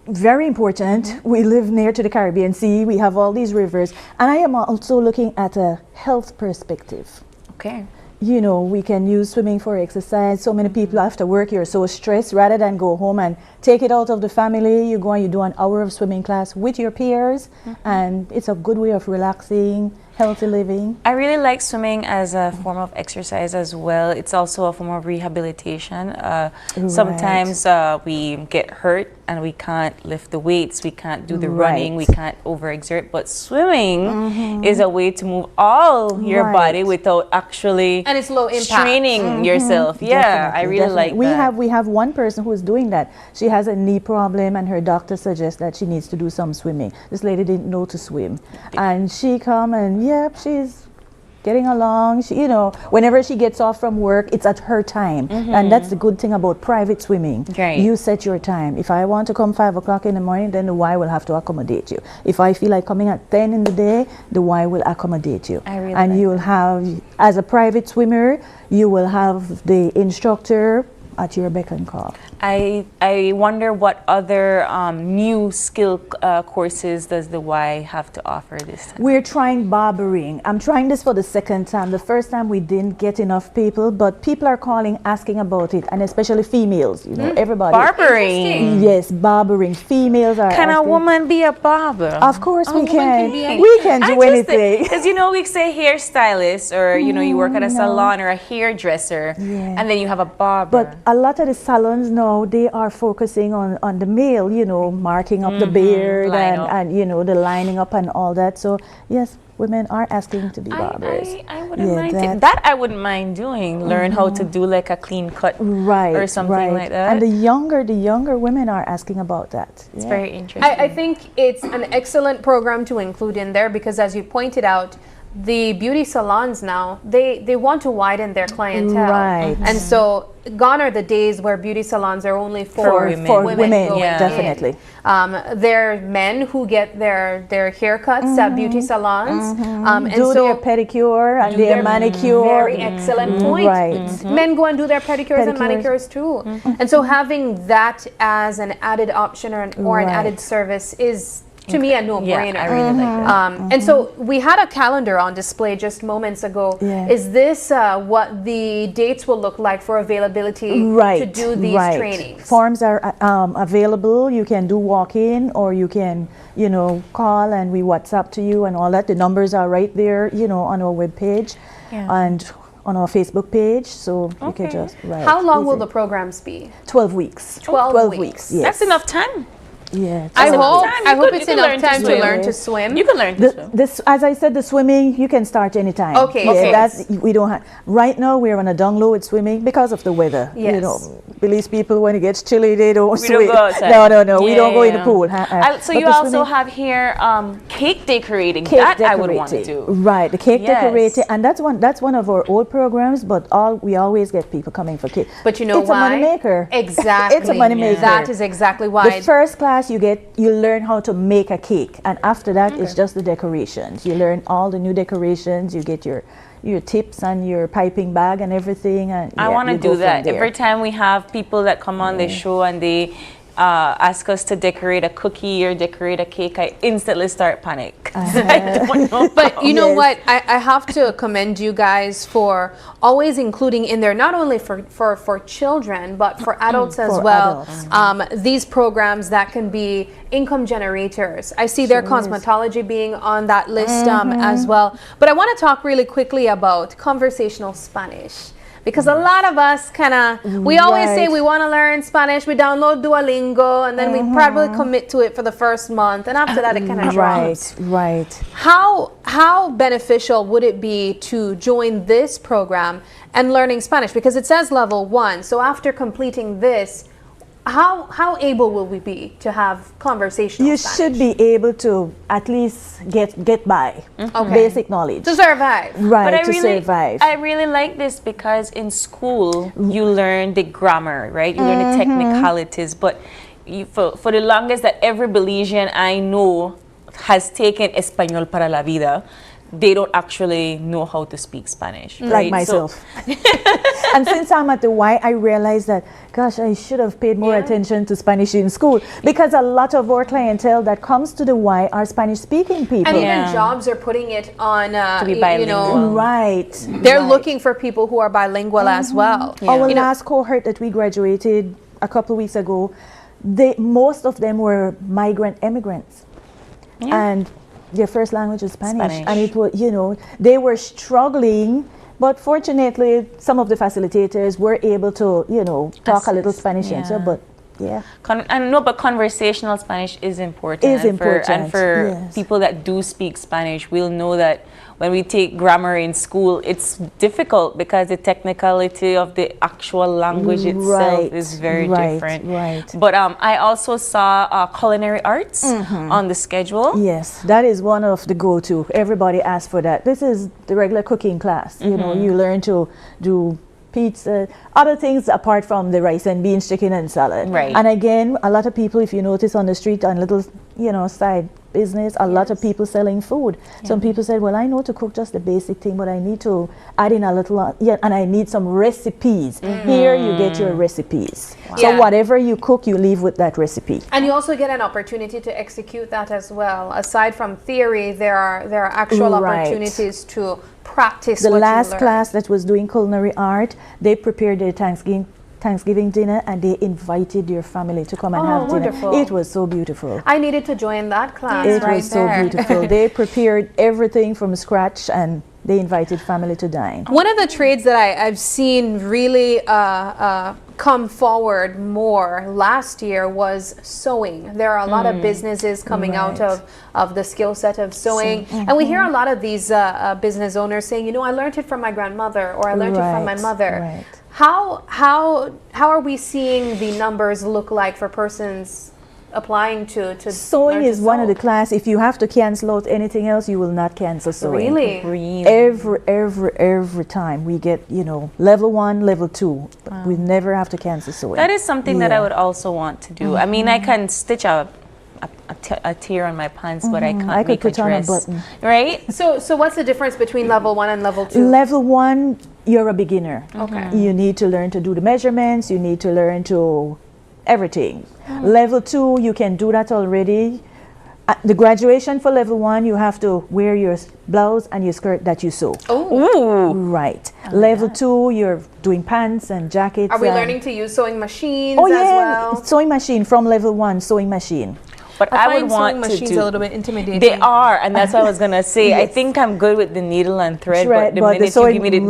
Very important. We live near to the Caribbean Sea. We have all these rivers. And I am also looking at a health perspective. Okay. You know, we can use swimming for exercise. So many people after work, you're so stressed. Rather than go home and take it out of the family, you go and you do an hour of swimming class with your peers. And it's a good way of relaxing, healthy living. I really like swimming as a form of exercise as well. It's also a form of rehabilitation. Sometimes we get hurt and we can't lift the weights, we can't do the running, we can't overexert. But swimming is a way to move all your body without actually and it's low impact. Straining yourself. Yeah, Definitely, I really like that. We have one person who is doing that. She has a knee problem and her doctor suggests that she needs to do some swimming. This lady didn't know to swim. And she come and she's getting along. She, you know, whenever she gets off from work, it's at her time. And that's the good thing about private swimming. Right. You set your time. If I want to come 5 o'clock in the morning, then the Y will have to accommodate you. If I feel like coming at 10 in the day, the Y will accommodate you. I really and like you'll have, as a private swimmer, you will have the instructor at your beck and call. I wonder what other new skill courses does the Y have to offer this time? We're trying barbering. I'm trying this for the second time. The first time we didn't get enough people, but people are calling, asking about it, and especially females. You know, everybody. Barbering. Yes, barbering. Females are. Can a asking. woman be a barber? Of course we can. Can We can do anything. Because you know, we say hairstylist, or you know, you work at a salon or a hairdresser, and then you have a barber. But a lot of the salons now, they are focusing on the male, you know, marking up the beard and you know, the lining up and all that. So yes, women are asking to be barbers. I wouldn't mind it. That I wouldn't mind doing. Learn how to do like a clean cut or something like that. And the younger women are asking about that. It's very interesting. I think it's an excellent program to include in there because, as you pointed out, the beauty salons now, they want to widen their clientele. Right. And so gone are the days where beauty salons are only for women going definitely. There are men who get their haircuts at beauty salons. And do so their pedicure and their manicure. Very excellent point. Right. Men go and do their pedicures and manicures too. And so having that as an added option or an added service is, to me, a no-brainer. Yeah, I really like that. And so we had a calendar on display just moments ago. Is this what the dates will look like for availability to do these trainings? Forms are available. You can do walk-in, or you can, you know, call and we WhatsApp to you and all that. The numbers are right there, you know, on our webpage and on our Facebook page. So you can just How long will the programs be? 12 weeks. 12 weeks. Yes. That's enough time. Yeah, I hope it's enough time to learn to swim. You can learn to swim. This, as I said, the swimming you can start anytime. Okay. That's we don't have right now. We're on a down low with swimming because of the weather. Yes. You know, Belize people when it gets chilly they don't swim. Don't go outside. No. We don't go in the pool. So you also have here cake decorating. That I would want to do. Right, the cake decorating, and that's one of our old programs. But we always get people coming for cake. But you know it's why? It's a money maker. Exactly. It's a money maker. That is exactly why. The first class you learn how to make a cake, and after that it's just the decorations. You learn all the new decorations. You get your tips and your piping bag and everything. And I want to do that every time we have people that come on the show and they ask us to decorate a cookie or decorate a cake. I instantly start panic. I don't know. But you know what? I have to commend you guys for always including in there, not only for children, but for adults as well, these programs that can be income generators. I see their cosmetology being on that list as well. But I want to talk really quickly about conversational Spanish. Because a lot of us we always say we want to learn Spanish, we download Duolingo, and then we probably commit to it for the first month, and after that it kind of drops. Right. How beneficial would it be to join this program and learning Spanish? Because it says level 1, so after completing this, how able will we be to have conversational Spanish? You should be able to at least get by. Basic knowledge. To survive. Right, but survive. I really like this because in school you learn the grammar, right? You learn the technicalities, but for the longest that every Belizean I know has taken Español para la vida, they don't actually know how to speak Spanish. Like right? myself. And since I'm at the Y, I realized that, gosh, I should have paid more attention to Spanish in school, because a lot of our clientele that comes to the Y are Spanish-speaking people. And even jobs are putting it on, to be bilingual. They're looking for people who are bilingual as well. Our last cohort that we graduated a couple of weeks ago, most of them were migrant immigrants. And their first language is Spanish. And it was, they were struggling, but fortunately some of the facilitators were able to, talk a little Spanish and so, but but conversational Spanish is important. And for people that do speak Spanish, we'll know that when we take grammar in school, it's difficult because the technicality of the actual language itself is very different. But I also saw culinary arts on the schedule. Yes, that is one of the go-to. Everybody asks for that. This is the regular cooking class. You learn to do pizza, other things apart from the rice and beans, chicken and salad. Right. And again, a lot of people, if you notice on the street, on little side business. A lot of people selling food. Some people said, well, I know to cook just the basic thing, but I need to add in a little, and I need some recipes. Here you get your recipes. So whatever you cook, you leave with that recipe. And you also get an opportunity to execute that as well. Aside from theory, there are actual opportunities to practice the what last you learn. class that was doing culinary art, they prepared their Thanksgiving dinner, and they invited your family to come and have dinner. Wonderful. It was so beautiful. I needed to join that class. It right was so there. beautiful. They prepared everything from scratch, and they invited family to dine. One of the trades that I've seen really come forward more last year was sewing. There are a lot of businesses coming out of the skill set of sewing. And we hear a lot of these business owners saying, I learned it from my grandmother, or I learned it from my mother. Right. How are we seeing the numbers look like for persons applying to sewing is one of the class. If you have to cancel out anything else, you will not cancel sewing. Really? Every time we get level 1, level 2, we never have to cancel sewing. That is something that I would also want to do. I mean, I can stitch a tear on my pants, but I can't I could make put a on a dress. button. Right? So what's the difference between level 1 and level 2? Level 1, you're a beginner. Okay. You need to learn to do the measurements. You need to learn to everything. Level 2, you can do that already. The graduation for level 1, you have to wear your blouse and your skirt that you sew. Oh. Right. Level 2, you're doing pants and jackets. Are we learning to use sewing machines as well? Sewing machine from level 1, sewing machine. But I would find want sewing to machines do. a little bit intimidating. They are, and that's what I was gonna say. I think I'm good with the needle and thread, but the minute you give me the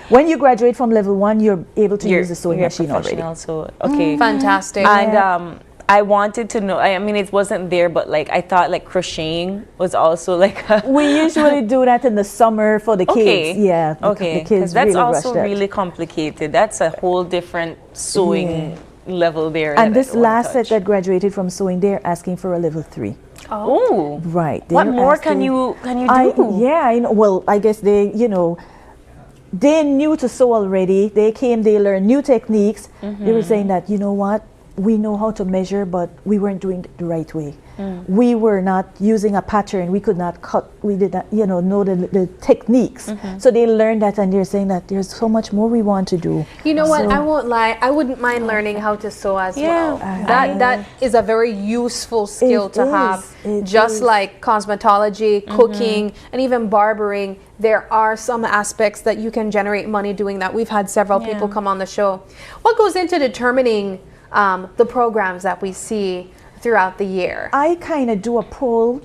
when you graduate from level 1, you're able to use the sewing machine already. So okay, fantastic. And I wanted to know. I mean, it wasn't there, but I thought crocheting was also we usually do that in the summer for the kids. Yeah. Okay. The kids that's really also rush that. really complicated. That's a whole different sewing level there. And this last set that graduated from sewing, they're asking for a level 3. Oh, right. What more can you do? I know. Well, I guess they knew to sew already. They came, they learned new techniques. They were saying that, what, we know how to measure, but we weren't doing it the right way. We were not using a pattern. We could not cut. We did not, know the techniques. So they learned that, and they're saying that there's so much more we want to do. You know what? I won't lie. I wouldn't mind learning how to sew as well. That is a very useful skill to have. Just like cosmetology, cooking, and even barbering, there are some aspects that you can generate money doing that. We've had several people come on the show. What goes into determining the programs that we see throughout the year? I kind of do a poll,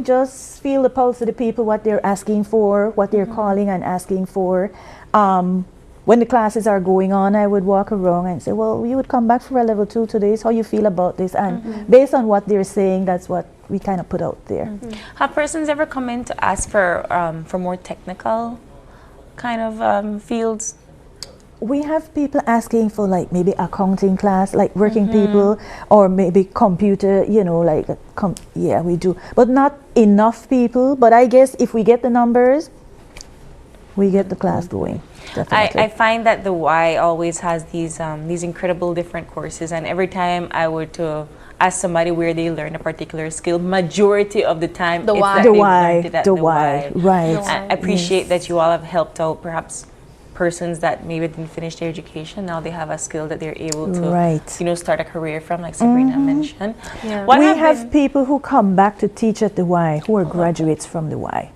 just feel the pulse of the people, what they're asking for, what they're calling and asking for. When the classes are going on, I would walk around and say, well, you would come back for a level 2 today. So how you feel about this? And based on what they're saying, that's what we kind of put out there. Have persons ever come in to ask for more technical kind of fields? We have people asking for maybe accounting class, working people, or maybe computer, we do. But not enough people. But I guess if we get the numbers, we get the class going. I find that the Y always has these incredible different courses, and every time I were to ask somebody where they learn a particular skill, majority of the time the it's Y. that The they Y. learned it at The the Y. Right. I appreciate that you all have helped out perhaps persons that maybe didn't finish their education. Now they have a skill that they're able to start a career from, like Sabrina mentioned. We have people who come back to teach at the Y who are graduates from the Y.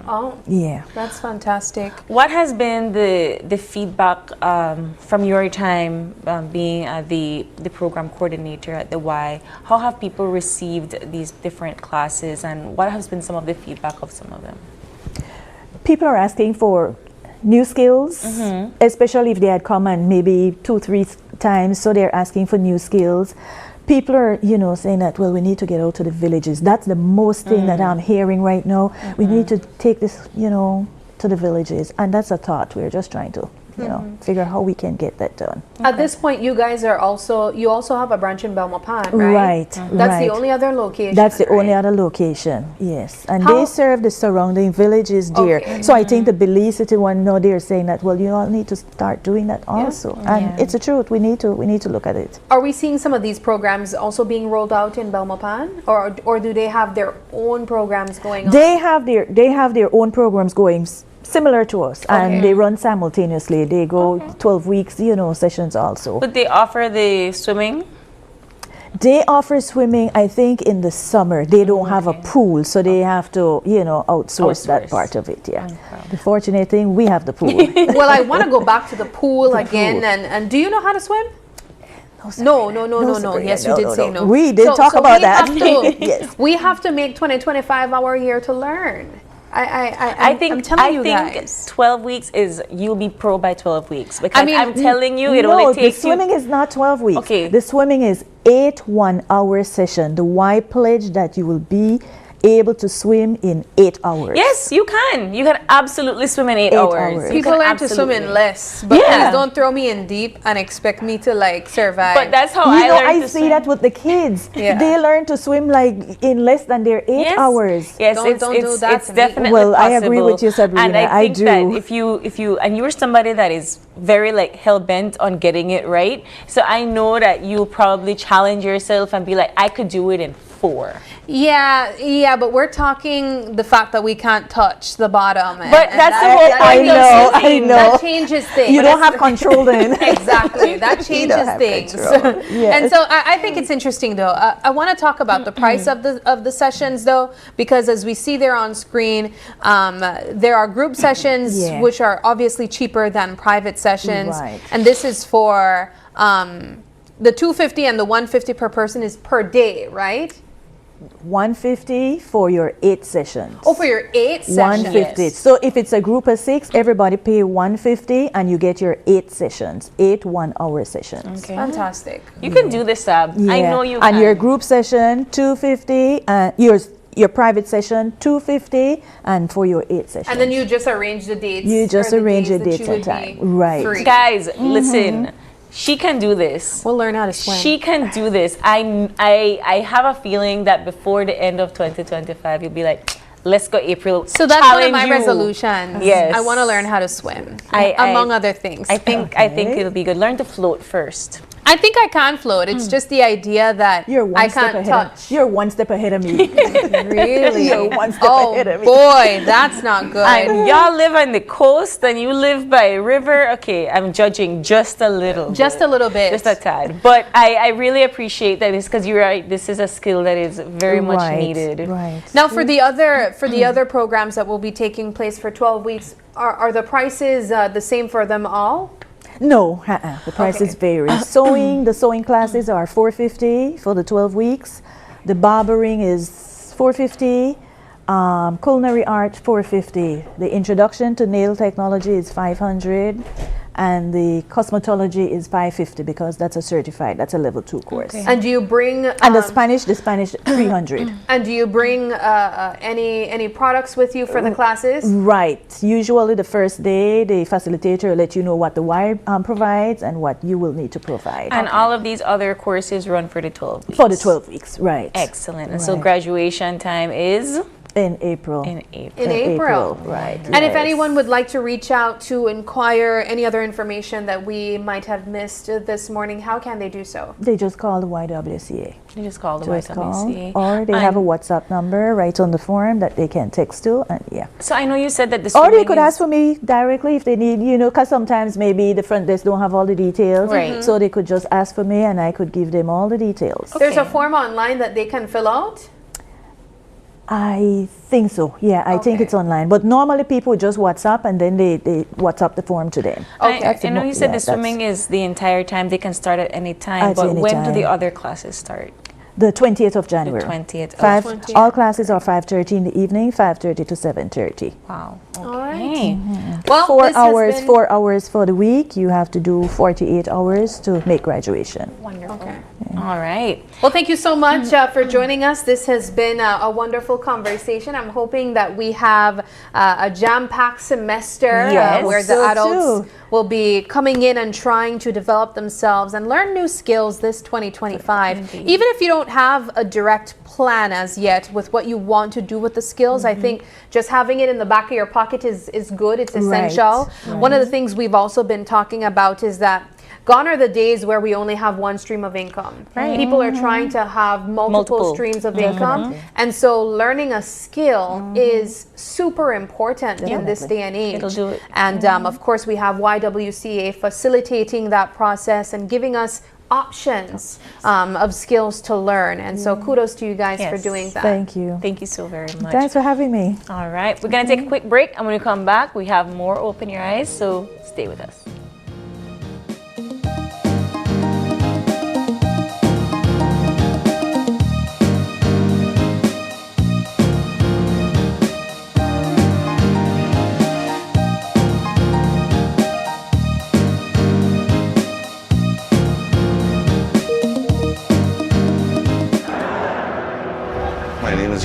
Oh, yeah, that's fantastic. What has been the feedback from your time being the program coordinator at the Y? How have people received these different classes, and what has been some of the feedback of some of them? People are asking for new skills, especially if they had come and maybe 2-3 times, so they're asking for new skills. People are, saying that, well, we need to get out to the villages. That's the most thing that I'm hearing right now. We need to take this, to the villages. And that's a thought. We're just trying to you know, figure how we can get that done. At this point, you guys are you also have a branch in Belmopan, right? Right. That's the only other location. That's the only other location, yes. And they serve the surrounding villages there. Okay. So I think the Belize City one, no, they're saying that, well, you all need to start doing that also. And it's the truth. We need to look at it. Are we seeing some of these programs also being rolled out in Belmopan, or do they have their own programs going on? They have their own programs going similar to us, and they run simultaneously. They go 12 weeks, you know, sessions also. But they offer the swimming? They offer swimming, I think, in the summer. They don't have a pool, so they have to, you know, outsource that part of it, yeah. The fortunate thing, we have the pool. Well, I want to go back to the pool again. And do you know how to swim? No. Yes, you did say no. We did talk about that. Yes. We have to make 2025 our year to learn. I'm telling you guys. 12 weeks is, you'll be pro by 12 weeks. Because I'm telling you, it only takes the swimming is not 12 weeks. Okay. The swimming is 8 1-hour session. The Y pledge that you will be able to swim in 8 hours. Yes, you can. You can absolutely swim in 8 hours. People learn to swim in less, but please don't throw me in deep and expect me to like survive. But that's how I learned to swim. I see that with the kids. They learn to swim like in less than their 8 hours. Yes, don't do that. It's definitely well, possible. I agree with you, Sabrina. And I think do. that if you and you're somebody that is very like hell bent on getting it right, so I know that you'll probably challenge yourself and be like, I could do it in 4. Yeah, but we're talking the fact that we can't touch the bottom. But that's the whole point. I know. That changes things. You don't have control then. Exactly, that changes things. And so I think it's interesting though. I want to talk about the price of the sessions though, because as we see there on screen, there are group sessions which are obviously cheaper than private sessions, and this is for the $250 and the $150 per person is per day, right? $150 for your 8 sessions. Oh, for your 8 sessions. $150. So if it's a group of 6, everybody pay $150 and you get your 8 sessions, 8 1-hour sessions. Okay. Fantastic. You can do this, Sab. I know you can. And your group session $250, and your private session $250, and for your 8 sessions. And then you just arrange the dates. You just arrange the dates and time. Right. Free. Guys, listen. She can do this. We'll learn how to swim. She can do this. I have a feeling that before the end of 2025, you'll be like, let's go April. So that's one of my resolutions. Yes. I want to learn how to swim, among other things. I think it'll be good. Learn to float first. I think I can float. It's just the idea that I can't touch. You're one step ahead of me. Really? You're one step ahead of me. Boy, that's not good. And y'all live on the coast and you live by a river. Okay, I'm judging just a little. Just a little bit. Just a tad. But I really appreciate that, because you're right. This is a skill that is very much needed. Right. Now, for the other programs that will be taking place for 12 weeks, are the prices the same for them all? No, the prices vary. The sewing classes are $450 for the 12 weeks. The barbering is $450. Culinary art $450. The introduction to nail technology is $500. And the cosmetology is $550 because that's a certified, that's a level 2 course. Okay. And do you bring and the Spanish $300. And do you bring any products with you for the classes? Right. Usually the first day, the facilitator will let you know what the Y provides and what you will need to provide. And all of these other courses run for the 12 weeks. For the 12 weeks, right. Excellent. And so graduation time is? In April. In April. Right. And if anyone would like to reach out to inquire any other information that we might have missed this morning, how can they do so? They just call the YWCA. They just call the YWCA. Or they have a WhatsApp number right on the form that they can text to. And So I know you said that or they could ask for me directly if they need, because sometimes maybe the front desk don't have all the details. Right. So they could just ask for me and I could give them all the details. There's a form online that they can fill out? I think so. Yeah, I think it's online. But normally people just WhatsApp and then they WhatsApp the form to them. Okay. I know you said the swimming is the entire time. They can start at any time. But when do the other classes start? The 20th of January. The 20th. All classes are 5:30 in the evening, 5:30 to 7:30. Wow. Okay. All right. Well, 4 hours for the week. You have to do 48 hours to make graduation. Wonderful. Okay. All right. Well, thank you so much for joining us. This has been a wonderful conversation. I'm hoping that we have a jam-packed semester where the adults will be coming in and trying to develop themselves and learn new skills this 2025. Indeed. Even if you don't have a direct plan as yet with what you want to do with the skills, I think just having it in the back of your pocket is good. It's essential. One of the things we've also been talking about is that gone are the days where we only have one stream of income. People are trying to have multiple streams of income. And so learning a skill is super important in this day and age. It'll do it. And of course, we have YWCA facilitating that process and giving us options of skills to learn. And so kudos to you guys for doing that. Thank you. Thank you so very much. Thanks for having me. All right. We're going to take a quick break. And when we come back, we have more Open Your Eyes. So stay with us.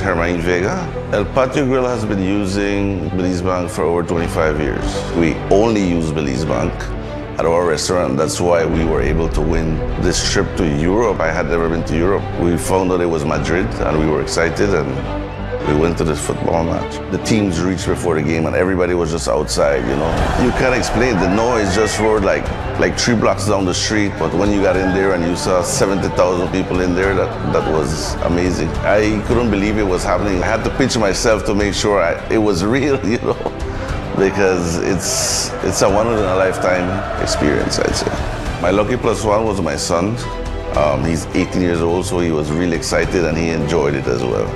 Hermine Vega. El Patio Grill has been using Belize Bank for over 25 years. We only use Belize Bank at our restaurant. That's why we were able to win this trip to Europe. I had never been to Europe. We found out it was Madrid and we were excited and we went to this football match. The teams reached before the game and everybody was just outside, you know. You can't explain, the noise just roared like 3 blocks down the street, but when you got in there and you saw 70,000 people in there, that was amazing. I couldn't believe it was happening. I had to pinch myself to make sure it was real, you know, because it's a once-in-a-lifetime experience, I'd say. My lucky plus one was my son. He's 18 years old, so he was really excited and he enjoyed it as well.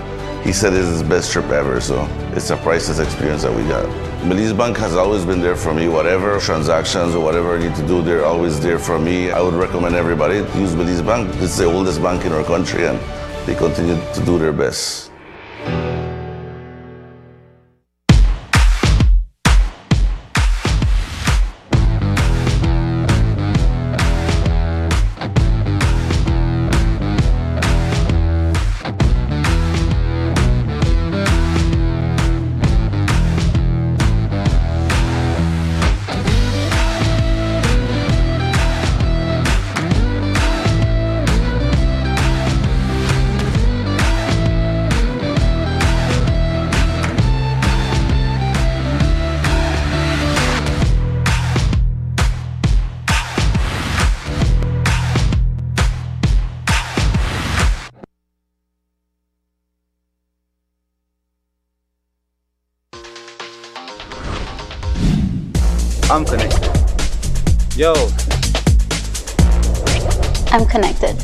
He said it's his best trip ever, so it's a priceless experience that we got. Belize Bank has always been there for me. Whatever transactions or whatever I need to do, they're always there for me. I would recommend everybody to use Belize Bank. It's the oldest bank in our country and they continue to do their best. I'm connected. Yo. I'm connected.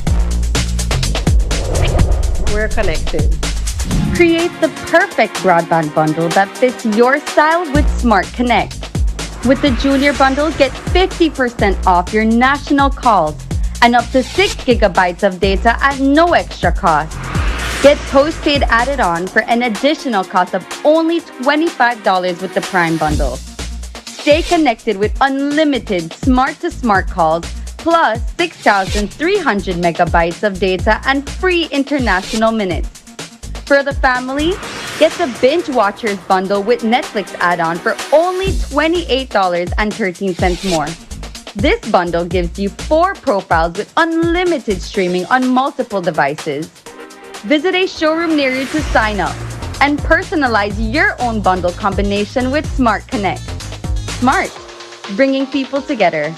We're connected. Create the perfect broadband bundle that fits your style with Smart Connect. With the Junior Bundle, get 50% off your national calls and up to 6 gigabytes of data at no extra cost. Get postpaid added on for an additional cost of only $25 with the Prime Bundle. Stay connected with unlimited smart-to-smart calls plus 6,300 megabytes of data and free international minutes. For the family, get the Binge Watchers bundle with Netflix add-on for only $28.13 more. This bundle gives you 4 profiles with unlimited streaming on multiple devices. Visit a showroom near you to sign up and personalize your own bundle combination with Smart Connect. Smart, bringing people together.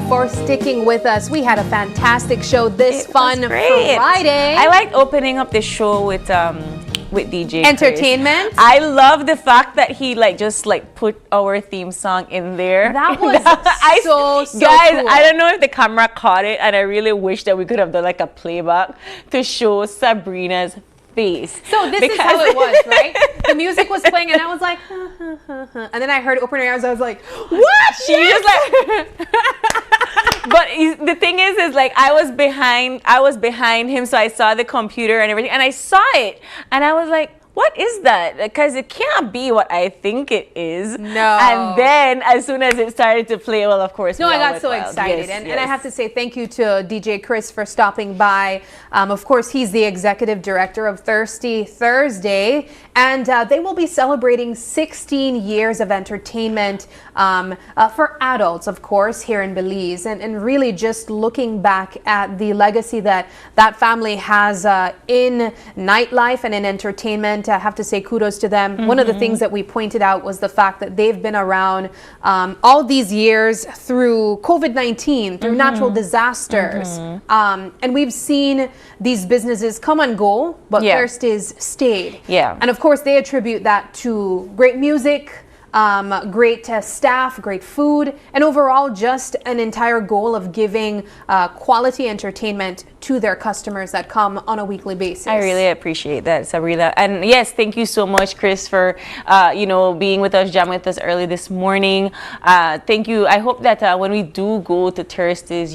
For sticking with us. We had a fantastic show this fun Friday. I liked opening up the show with DJ Entertainment. Chris. I love the fact that he just put our theme song in there. That was so guys, cool. I don't know if the camera caught it, and I really wish that we could have done a playback to show Sabrina's face. So this is how it was, right? The music was playing and I was like, and then I heard Open Your Eyes, I was like, what? She just But the thing is like I was behind him, so I saw the computer and everything, and I saw it, and I was like, what is that? Because it can't be what I think it is. No. And then as soon as it started to play, well, of course. No, we I all got went so wild. excited. Yes, And I have to say thank you to DJ Chris for stopping by. Of course, he's the executive director of Thirsty Thursday. And they will be celebrating 16 years of entertainment for adults, of course, here in Belize. And really just looking back at the legacy that that family has in nightlife and in entertainment. I have to say kudos to them. One of the things that we pointed out was the fact that they've been around all these years through COVID-19, through natural disasters. And we've seen these businesses come and go, but Thirsty's stayed. Yeah. And of course, they attribute that to great music, great staff, great food, and overall just an entire goal of giving quality entertainment to their customers that come on a weekly basis. I really appreciate that, Sabrina. And yes, thank you so much, Chris, for being with us, jamming with us early this morning. Thank you. I hope that when we do go to Thursdays,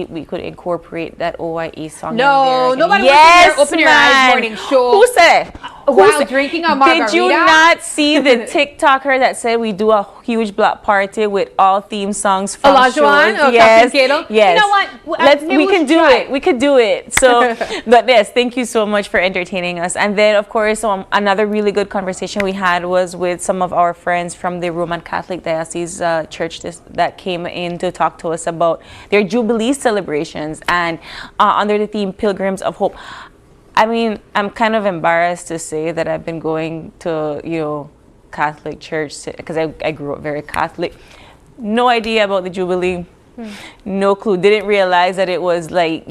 we could incorporate that OYE song. No, in there. nobody Yes, wants to hear Open Your Eyes morning show. Who said? While drinking a margarita. Did you not see the TikToker that said we do a huge block party with all theme songs from Olajuwon shows? or Yes, Captain Kalo? yes. You know what? We can do it. We could do it. So, but yes, thank you so much for entertaining us. And then, of course, another really good conversation we had was with some of our friends from the Roman Catholic Diocese Church that came in to talk to us about their Jubilee celebrations and under the theme Pilgrims of Hope. I mean, I'm kind of embarrassed to say that I've been going to, Catholic church because I grew up very Catholic. No idea about the Jubilee. No clue. Didn't realize that it was like,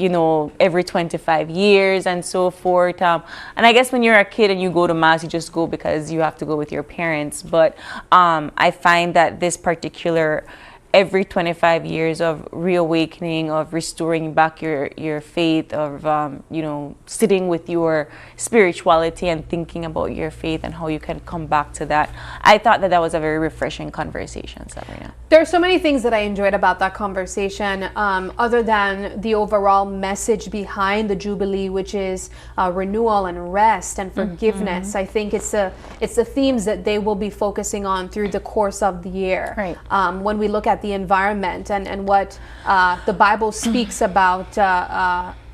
every 25 years and so forth. And I guess when you're a kid and you go to Mass, you just go because you have to go with your parents. But I find that this particular every 25 years of reawakening, of restoring back your faith, of sitting with your spirituality and thinking about your faith and how you can come back to that. I thought that was a very refreshing conversation, Sabrina. There are so many things that I enjoyed about that conversation, other than the overall message behind the Jubilee, which is renewal and rest and forgiveness. I think it's the themes that they will be focusing on through the course of the year. Right. When we look at the environment and what the Bible speaks about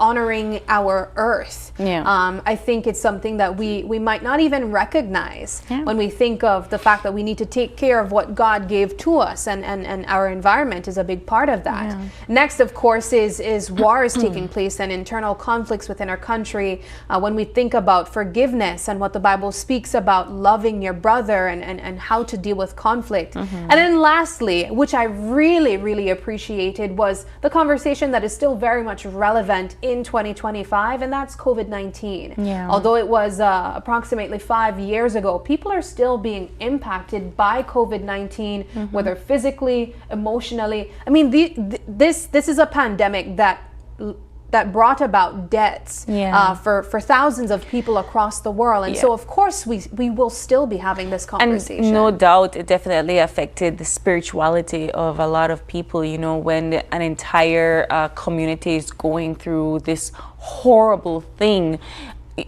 honoring our earth. I think it's something that we might not even recognize when we think of the fact that we need to take care of what God gave to us, and our environment is a big part of that. Next, of course, is wars taking place and internal conflicts within our country. When we think about forgiveness and what the Bible speaks about loving your brother and how to deal with conflict. And then lastly, which I really, really appreciated, was the conversation that is still very much relevant in 2025, and that's COVID-19. Although it was approximately 5 years ago, people are still being impacted by COVID-19, whether physically, emotionally. I mean, this is a pandemic that brought about deaths for thousands of people across the world. And so, of course, we will still be having this conversation. And no doubt, it definitely affected the spirituality of a lot of people, when an entire community is going through this horrible thing.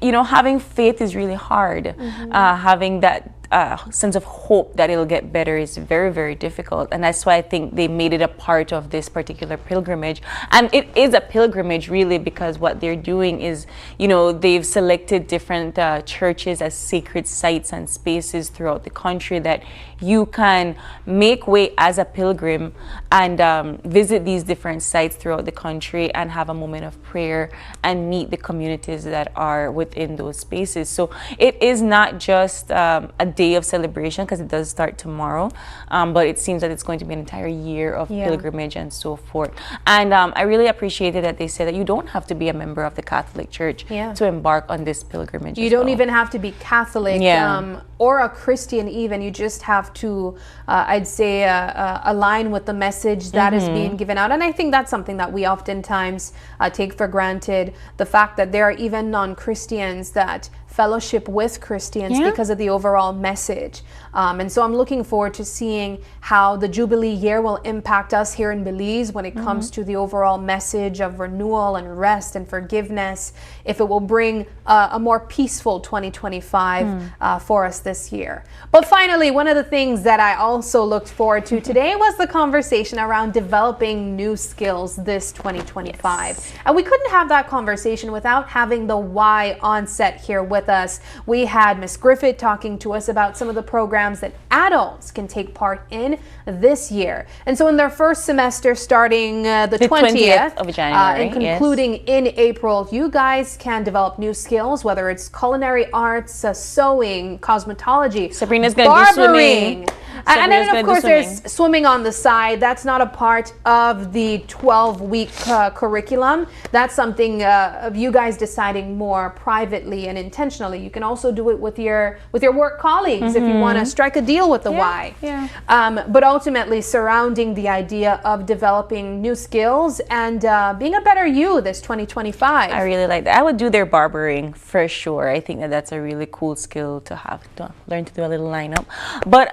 Having faith is really hard. Having that sense of hope that it'll get better is very, very difficult. And that's why I think they made it a part of this particular pilgrimage. And it is a pilgrimage, really, because what they're doing is, they've selected different churches as sacred sites and spaces throughout the country that you can make way as a pilgrim and visit these different sites throughout the country and have a moment of prayer and meet the communities that are within those spaces. So it is not just a day of celebration, because it does start tomorrow, but it seems that it's going to be an entire year of pilgrimage and so forth. And I really appreciated that they said that you don't have to be a member of the Catholic Church to embark on this pilgrimage. You don't even have to be Catholic or a Christian even. You just have to, I'd say, align with the message that is being given out. And I think that's something that we oftentimes take for granted, the fact that there are even non-Christians that fellowship with Christians Yeah. because of the overall message. And so I'm looking forward to seeing how the Jubilee year will impact us here in Belize when it comes to the overall message of renewal and rest and forgiveness, if it will bring a more peaceful 2025 for us this year. But finally, one of the things that I also looked forward to today was the conversation around developing new skills this 2025. And we couldn't have that conversation without having the Y on set here with us. We had Miss Griffith talking to us about some of the programs that adults can take part in this year. And so in their first semester starting the 20th of January, and concluding in April, you guys can develop new skills, whether it's culinary arts, sewing, cosmetology, Sabrina's going to do swimming. And then, Sabrina's of course, gonna do there's swimming on the side. That's not a part of the 12-week curriculum. That's something of you guys deciding more privately and intentionally. You can also do it with your work colleagues if you want to strike a deal with the Y. But ultimately, surrounding the idea of developing new skills and being a better you this 2025. I really like that. I would do their barbering for sure. I think that that's a really cool skill to have, to learn to do a little lineup. But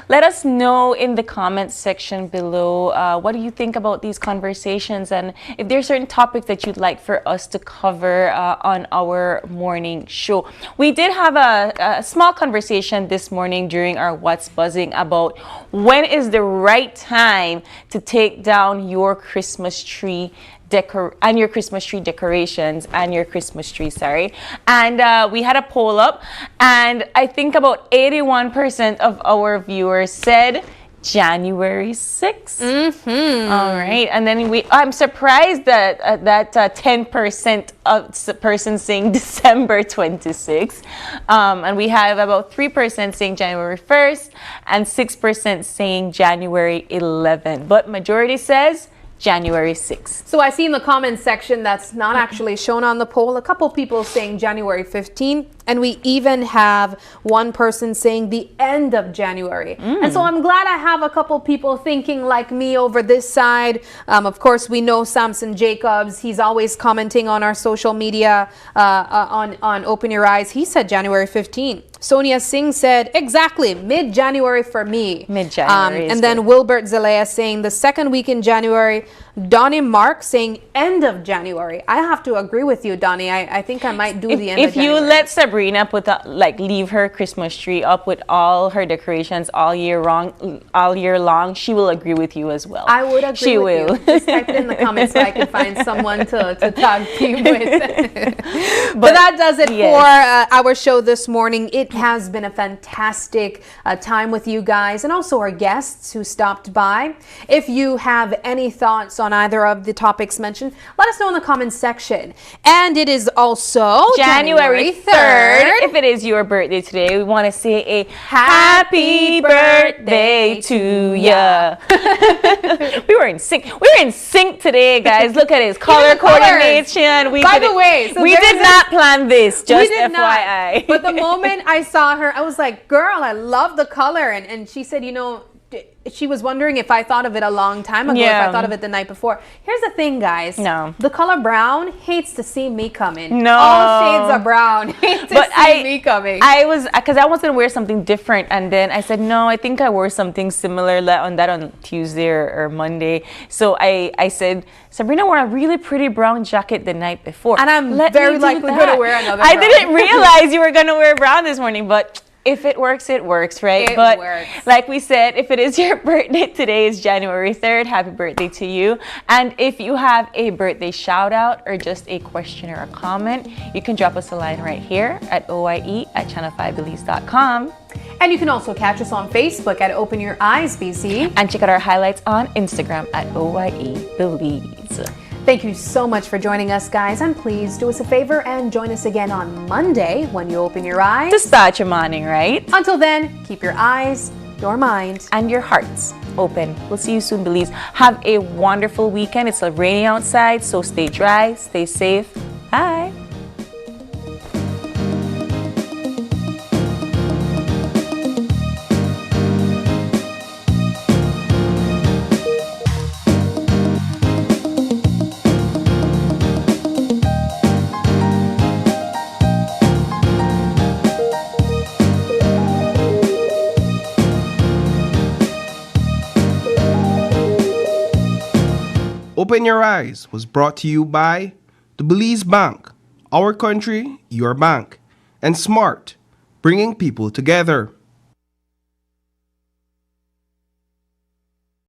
let us know in the comments section below, what do you think about these conversations, and if there's certain topics that you'd like for us to cover on our morning show. We did have a small conversation this morning during our What's Buzzing about when is the right time to take down your Christmas tree and your Christmas tree decorations and your Christmas tree, and we had a poll up, and I think about 81% of our viewers said January 6th. All right, and then I'm surprised that 10% of persons saying December 26th, and we have about 3% saying January 1st and 6% saying January 11th, but majority says January 6th. So I see in the comments section that's not actually shown on the poll, a couple people saying January 15th, and we even have one person saying the end of January. And so I'm glad I have a couple people thinking like me over this side. Of course, we know Samson Jacobs. He's always commenting on our social media on Open Your Eyes. He said January 15th. Sonia Singh said, exactly, mid-January for me. Mid-January and then Wilbert Zelaya saying the second week in January. Donnie Mark saying end of January. I have to agree with you, Donnie. I think I might do the end of January. If you let Sabrina leave her Christmas tree up with all her decorations all year long, she will agree with you as well. I would agree with you. Just type it in the comments so I can find someone to tag team with. But that does it for our show this morning. It has been a fantastic time with you guys and also our guests who stopped by. If you have any thoughts on either of the topics mentioned, let us know in the comments section. And it is also January 3rd. If it is your birthday today, we want to say a happy birthday to ya. We were in sync. We were in sync today, guys. Look at his color coordination. By the way, we did not plan this, just FYI. But the moment I saw her, I was like, girl, I love the color. And she said, she was wondering if I thought of it a long time ago, if I thought of it the night before. Here's the thing, guys. No. The color brown hates to see me coming. No. All shades of brown hate to see me coming. Because I was going to wear something different, and then I said, no, I think I wore something similar on Tuesday or Monday. So I said, Sabrina wore a really pretty brown jacket the night before. And I'm very likely going to wear another brown. I didn't realize you were going to wear brown this morning, but if it works, it works, right? It but works. Like we said, if it is your birthday, today is January 3rd. Happy birthday to you. And if you have a birthday shout out or just a question or a comment, you can drop us a line right here at oye@channel5belize.com. And you can also catch us on Facebook at Open Your Eyes BC. And check out our highlights on Instagram at oye_belize. Thank you so much for joining us, guys. And please do us a favor and join us again on Monday when you open your eyes to start your morning right. Until then, keep your eyes, your mind, and your hearts open. We'll see you soon, Belize. Have a wonderful weekend. It's raining outside, so stay dry, stay safe. Bye. Open Your Eyes was brought to you by Jubilee Bank, our country, your bank, and Smart, bringing people together.